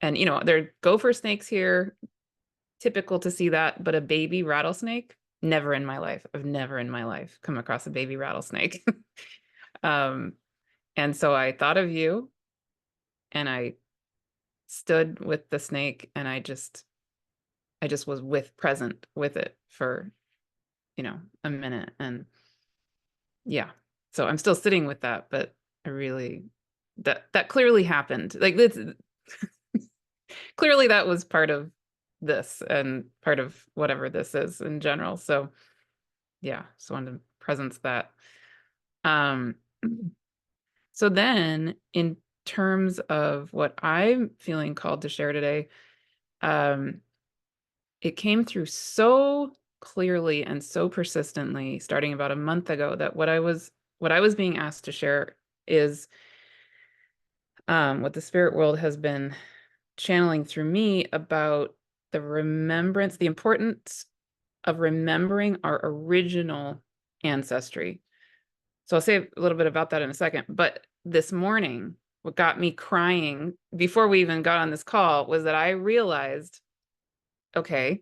And there are gopher snakes here. typical to see that, but a baby rattlesnake, never in my life. I've never in my life come across a baby rattlesnake. And so I thought of you, and I stood with the snake, and I just was present with it for, a minute. And yeah, so I'm still sitting with that, but I really, that clearly happened. Like, this clearly that was part of this and part of whatever this is in general. So yeah, so I wanted to presence that. So then in terms of what I'm feeling called to share today, it came through so clearly and so persistently starting about a month ago that what I was being asked to share is what the spirit world has been channeling through me about the remembrance, the importance of remembering our original ancestry. So I'll say a little bit about that in a second. But this morning, what got me crying before we even got on this call was that I realized, okay,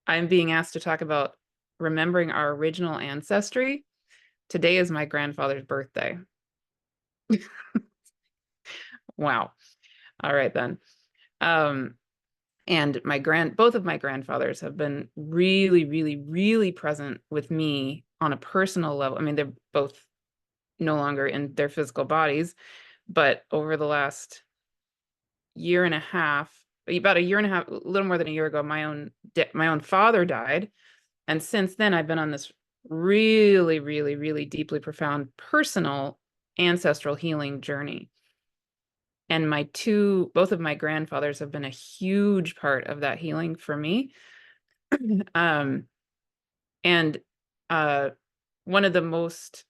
I'm being asked to talk about remembering our original ancestry. Today is my grandfather's birthday. Wow. All right, then. And both of my grandfathers have been really, really, really present with me on a personal level. I mean, they're both no longer in their physical bodies, but over the last year and a half, about a year and a half, a little more than a year ago, my own father died. And since then, I've been on this really, really, really deeply profound personal ancestral healing journey. And both of my grandfathers have been a huge part of that healing for me. And one of the most,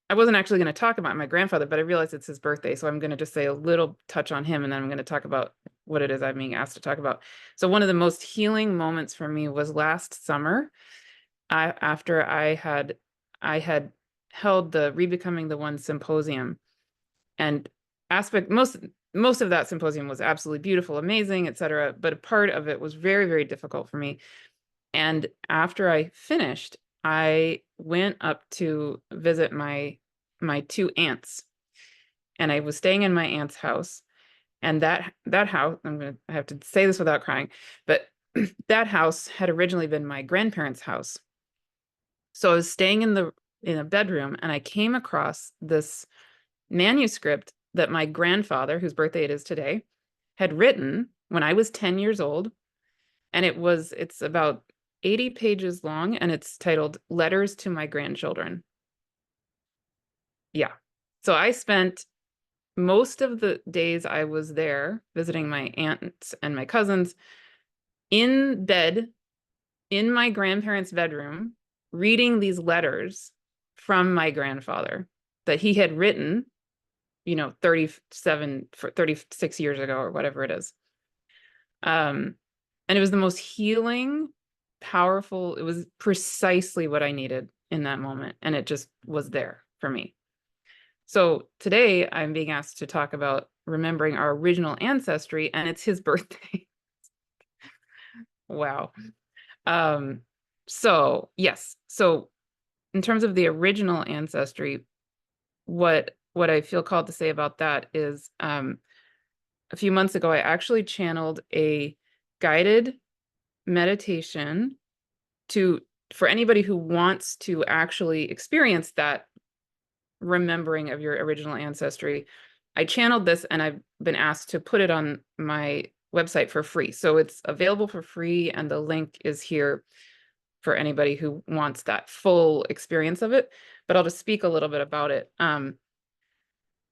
I wasn't actually going to talk about my grandfather, but I realized it's his birthday. So I'm going to just say a little touch on him, and then I'm going to talk about what it is I'm being asked to talk about. So one of the most healing moments for me was last summer, after I had held the Rebecoming the One symposium. And most of that symposium was absolutely beautiful, amazing, etc. But a part of it was very, very difficult for me. And after I finished, I went up to visit my two aunts, and I was staying in my aunt's house. And that house, I have to say this without crying, but that house had originally been my grandparents' house. So I was staying in a bedroom, and I came across this manuscript that my grandfather, whose birthday it is today, had written when I was 10 years old. And it's about 80 pages long, and it's titled Letters to My Grandchildren. Yeah. So I spent most of the days I was there visiting my aunts and my cousins in bed in my grandparents' bedroom, reading these letters from my grandfather that he had written, 36 years ago or whatever it is. And it was the most healing, powerful, it was precisely what I needed in that moment. And it just was there for me. So today I'm being asked to talk about remembering our original ancestry, and it's his birthday. Wow. So yes. So in terms of the original ancestry, what I feel called to say about that is, a few months ago, I actually channeled a guided meditation for anybody who wants to actually experience that remembering of your original ancestry. I channeled this, and I've been asked to put it on my website for free. So it's available for free, and the link is here for anybody who wants that full experience of it. But I'll just speak a little bit about it.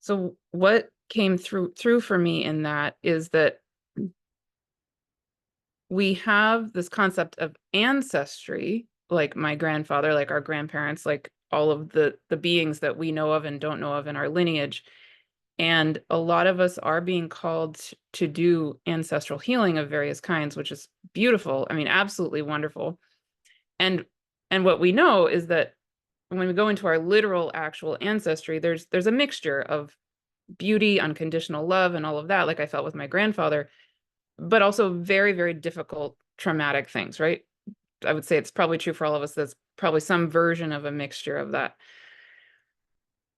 So what came through for me in that is that we have this concept of ancestry, like my grandfather, like our grandparents, like all of the beings that we know of and don't know of in our lineage. And a lot of us are being called to do ancestral healing of various kinds, which is beautiful. I mean, absolutely wonderful. And what we know is that when we go into our literal actual ancestry, there's a mixture of beauty, unconditional love, and all of that, like I felt with my grandfather, but also very, very difficult traumatic things, right? I would say it's probably true for all of us. There's probably some version of a mixture of that.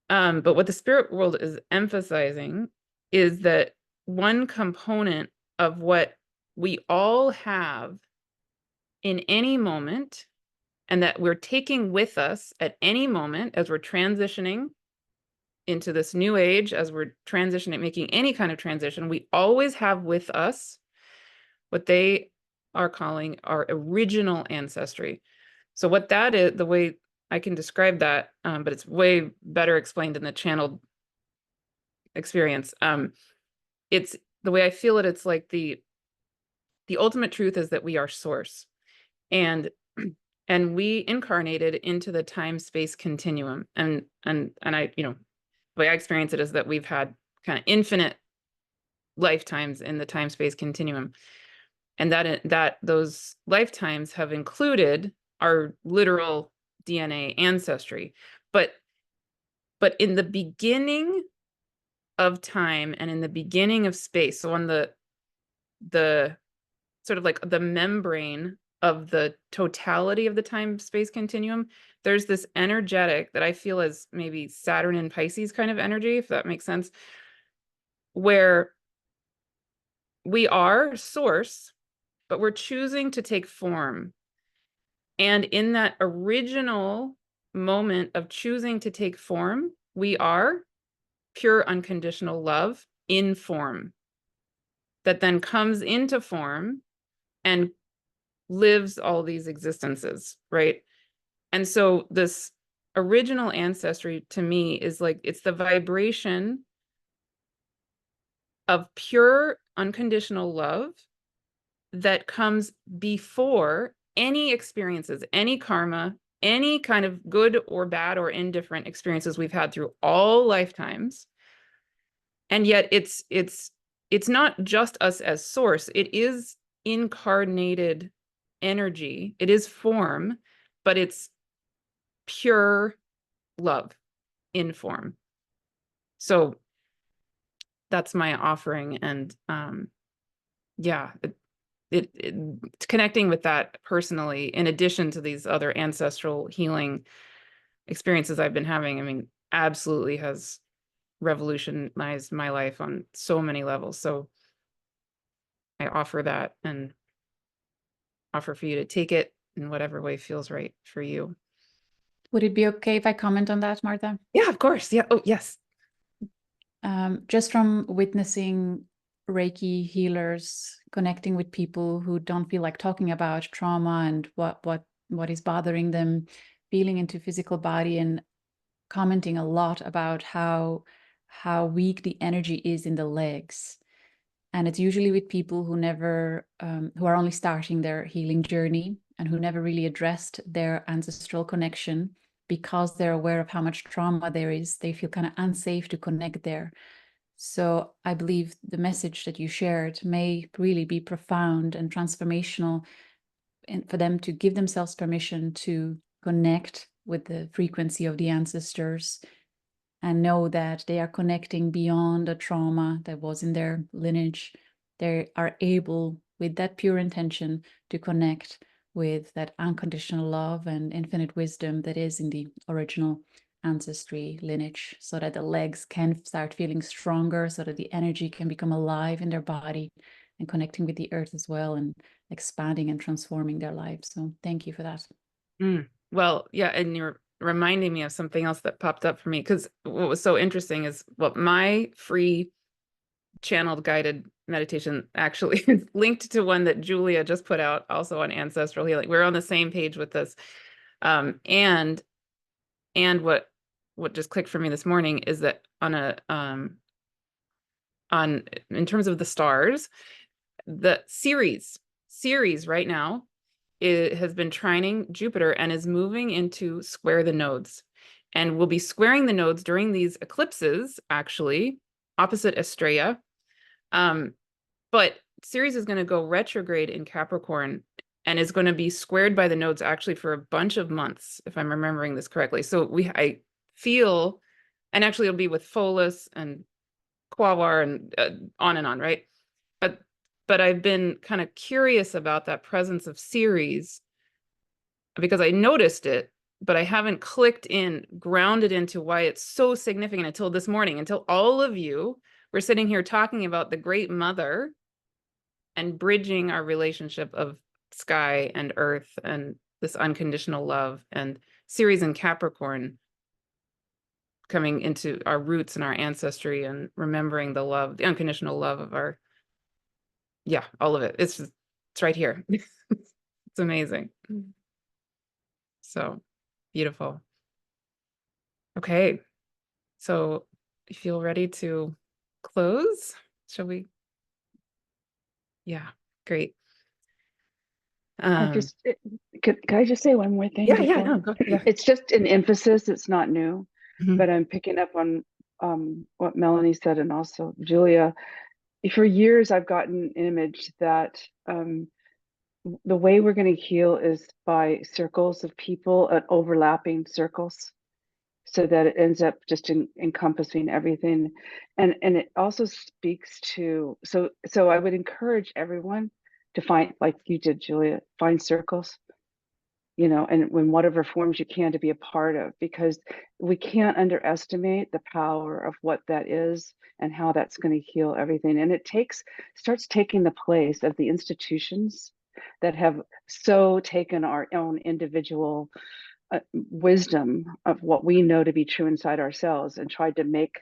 But what the spirit world is emphasizing is that one component of what we all have in any moment, and that we're taking with us at any moment as we're transitioning into this new age, as we're transitioning, making any kind of transition, we always have with us what they are calling our original ancestry. So what that is, the way I can describe that, but it's way better explained in the channeled experience. It's the way I feel it. It's like the ultimate truth is that we are source, and we incarnated into the time-space continuum. And I, the way I experience it is that we've had kind of infinite lifetimes in the time-space continuum, and that those lifetimes have included our literal DNA ancestry. But in the beginning of time and in the beginning of space, so on the sort of like the membrane of the totality of the time-space continuum, there's this energetic that I feel is maybe Saturn and Pisces kind of energy, if that makes sense, where we are source, but we're choosing to take form. And in that original moment of choosing to take form, we are pure unconditional love in form that then comes into form and lives all these existences, right? And so this original ancestry to me is like, it's the vibration of pure unconditional love that comes before any experiences, any karma, any kind of good or bad or indifferent experiences we've had through all lifetimes. And yet it's not just us as source, it is incarnated energy, it is form, but it's pure love in form. So that's my offering. And yeah, it's connecting with that personally, in addition to these other ancestral healing experiences I've been having, I mean, absolutely has revolutionized my life on so many levels. So I offer that and offer for you to take it in whatever way feels right for you. Would it be okay if I comment on that, Martha? Yeah, of course. Yeah. Oh, yes. Just from witnessing Reiki healers connecting with people who don't feel like talking about trauma and what is bothering them, feeling into physical body, and commenting a lot about how weak the energy is in the legs. And it's usually with people who never, who are only starting their healing journey and who never really addressed their ancestral connection. Because they're aware of how much trauma there is, they feel kind of unsafe to connect there. So I believe the message that you shared may really be profound and transformational, and for them to give themselves permission to connect with the frequency of the ancestors and know that they are connecting beyond the trauma that was in their lineage. They are able, with that pure intention, to connect with that unconditional love and infinite wisdom that is in the original ancestry lineage, so that the legs can start feeling stronger, so that the energy can become alive in their body and connecting with the earth as well, and expanding and transforming their lives. So thank you for that. Well, yeah, and you're reminding me of something else that popped up for me, because what was so interesting is what my free channeled guided meditation actually is linked to one that Julia just put out, also on ancestral healing. We're on the same page with this. And what just clicked for me this morning is that on a in terms of the stars, the Ceres right now, it has been trining Jupiter and is moving into square the nodes, and will be squaring the nodes during these eclipses, actually, opposite Estrella. But Ceres is going to go retrograde in Capricorn and is going to be squared by the nodes actually for a bunch of months, if I'm remembering this correctly. So I feel, and actually it'll be with Pholus and Quawar and on, right? But but I've been kind of curious about that presence of Ceres because I noticed it, but I haven't grounded into why it's so significant until this morning, until all of you were sitting here talking about the Great Mother and bridging our relationship of sky and earth and this unconditional love, and Ceres and Capricorn coming into our roots and our ancestry and remembering the love, the unconditional love of our, yeah, all of it. It's right here. It's amazing. So beautiful. Okay. So you feel ready to close? Shall we? Yeah, great. Can I just say one more thing? Yeah, no, go, yeah. It's just an emphasis. It's not new, Mhm. but I'm picking up on what Melanie said, and also Julia. For years, I've gotten an image that the way we're going to heal is by circles of people, overlapping circles, so that it ends up just encompassing everything. And it also speaks to, so I would encourage everyone to find, like you did, Julia, find circles, and in whatever forms you can, to be a part of, because we can't underestimate the power of what that is and how that's going to heal everything. And it starts taking the place of the institutions that have so taken our own individual wisdom of what we know to be true inside ourselves and tried to make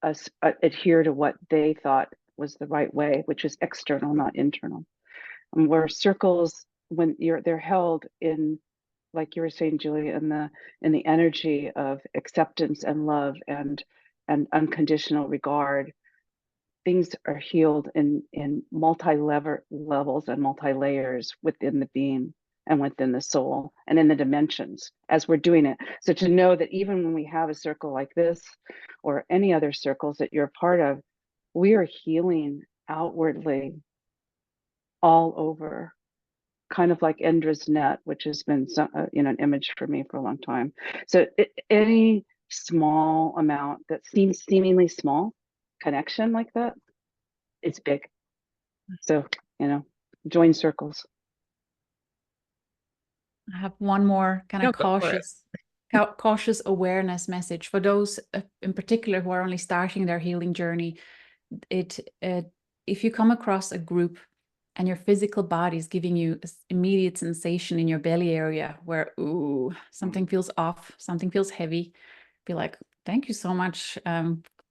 us adhere to what they thought was the right way, which is external, not internal. And where circles, when they're held in, like you were saying, Julia, in the energy of acceptance and love and unconditional regard, things are healed in levels and multi-layers within the being and within the soul and in the dimensions as we're doing it. So to know that even when we have a circle like this or any other circles that you're a part of, we are healing outwardly all over, kind of like Endra's net, which has been an image for me for a long time. So any small amount that seems seemingly small connection like that, it's big. So, join circles. I have one more kind No, of go for it. cautious awareness message for those in particular who are only starting their healing journey. If you come across a group and your physical body is giving you an immediate sensation in your belly area where, ooh, something feels off, something feels heavy, be like, thank you so much,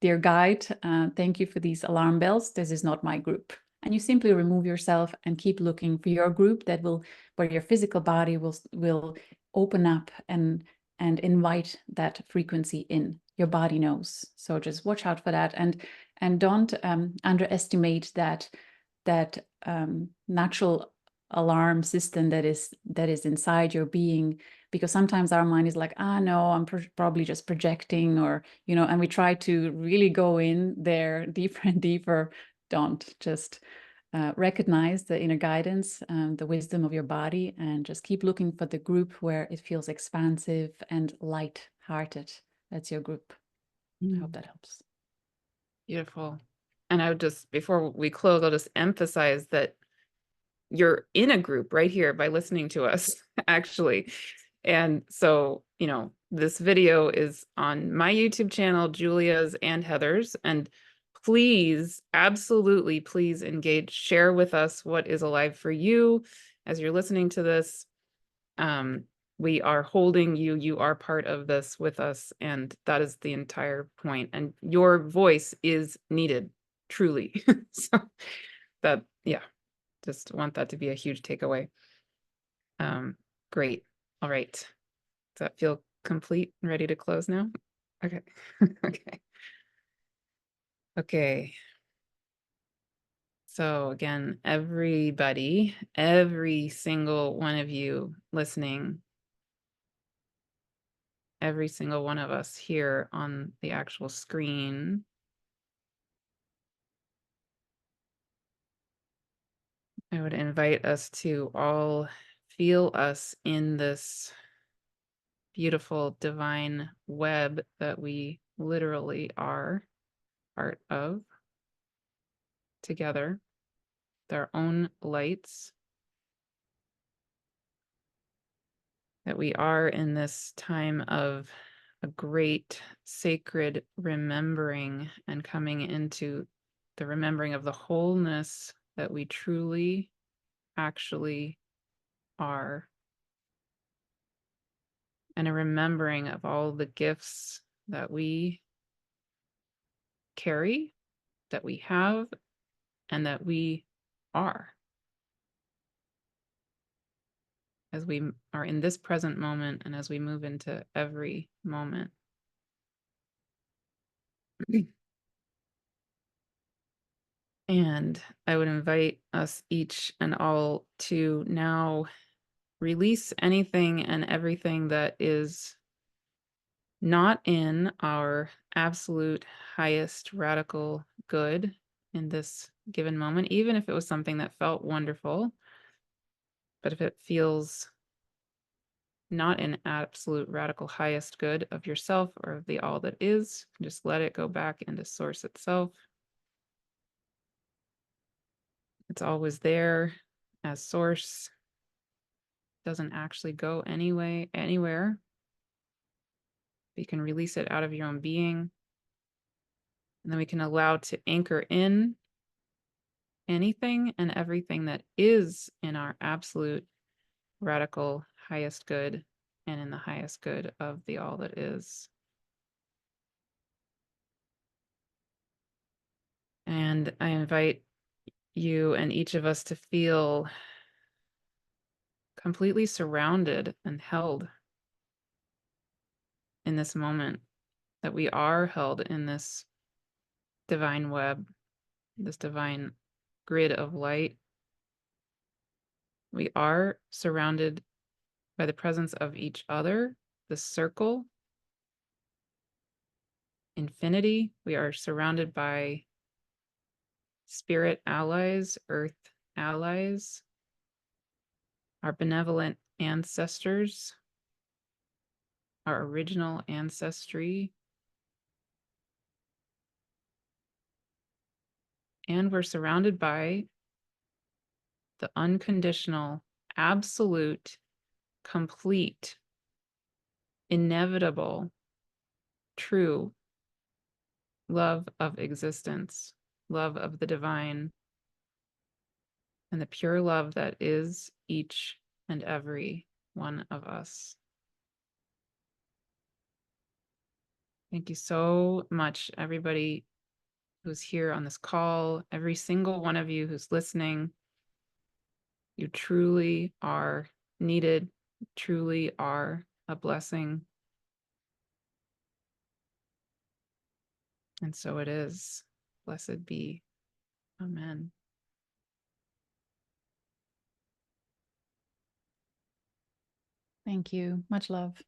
dear guide. Thank you for these alarm bells. This is not my group. And you simply remove yourself and keep looking for your group where your physical body will open up and invite that frequency in. Your body knows. So just watch out for that, and don't underestimate that natural alarm system that is inside your being, because sometimes our mind is like, no, I'm probably just projecting, or and we try to really go in there deeper and deeper. Don't, just recognize the inner guidance, the wisdom of your body, and just keep looking for the group where it feels expansive and light-hearted. That's your group. I hope that helps. Beautiful. And I would just, before we close, I'll just emphasize that you're in a group right here by listening to us, actually. And so, this video is on my YouTube channel, Julia's and Heather's. And please, absolutely, please engage, share with us what is alive for you as you're listening to this. We are holding you. You are part of this with us. And that is the entire point. And your voice is needed, truly. So that, yeah, just want that to be a huge takeaway. Great. All right. Does that feel complete and ready to close now? Okay. Okay. Okay. So again, everybody, every single one of you listening, every single one of us here on the actual screen, I would invite us to all feel us in this beautiful divine web that we literally are part of together. their own lights, that we are in this time of a great sacred remembering and coming into the remembering of the wholeness that we truly actually are, and a remembering of all the gifts that we carry, that we have, and that we are, as we are in this present moment and as we move into every moment. And I would invite us each and all to now release anything and everything that is not in our absolute highest radical good in this given moment, even if it was something that felt wonderful. But if it feels not in absolute radical highest good of yourself or of the all that is, just let it go back into source itself. It's always there as source. Doesn't actually go anywhere. You can release it out of your own being. And then we can allow to anchor in anything and everything that is in our absolute radical highest good and in the highest good of the all that is. And I invite you and each of us to feel completely surrounded and held in this moment, that we are held in this divine web, this divine grid of light. We are surrounded by the presence of each other, the circle, infinity. We are surrounded by spirit allies, earth allies, our benevolent ancestors, our original ancestry. And we're surrounded by the unconditional, absolute, complete, inevitable, true love of existence, love of the divine, and the pure love that is each and every one of us. Thank you so much, everybody who's here on this call, every single one of you who's listening. You truly are needed, truly are a blessing. And so it is. Blessed be. Amen. Thank you. Much love.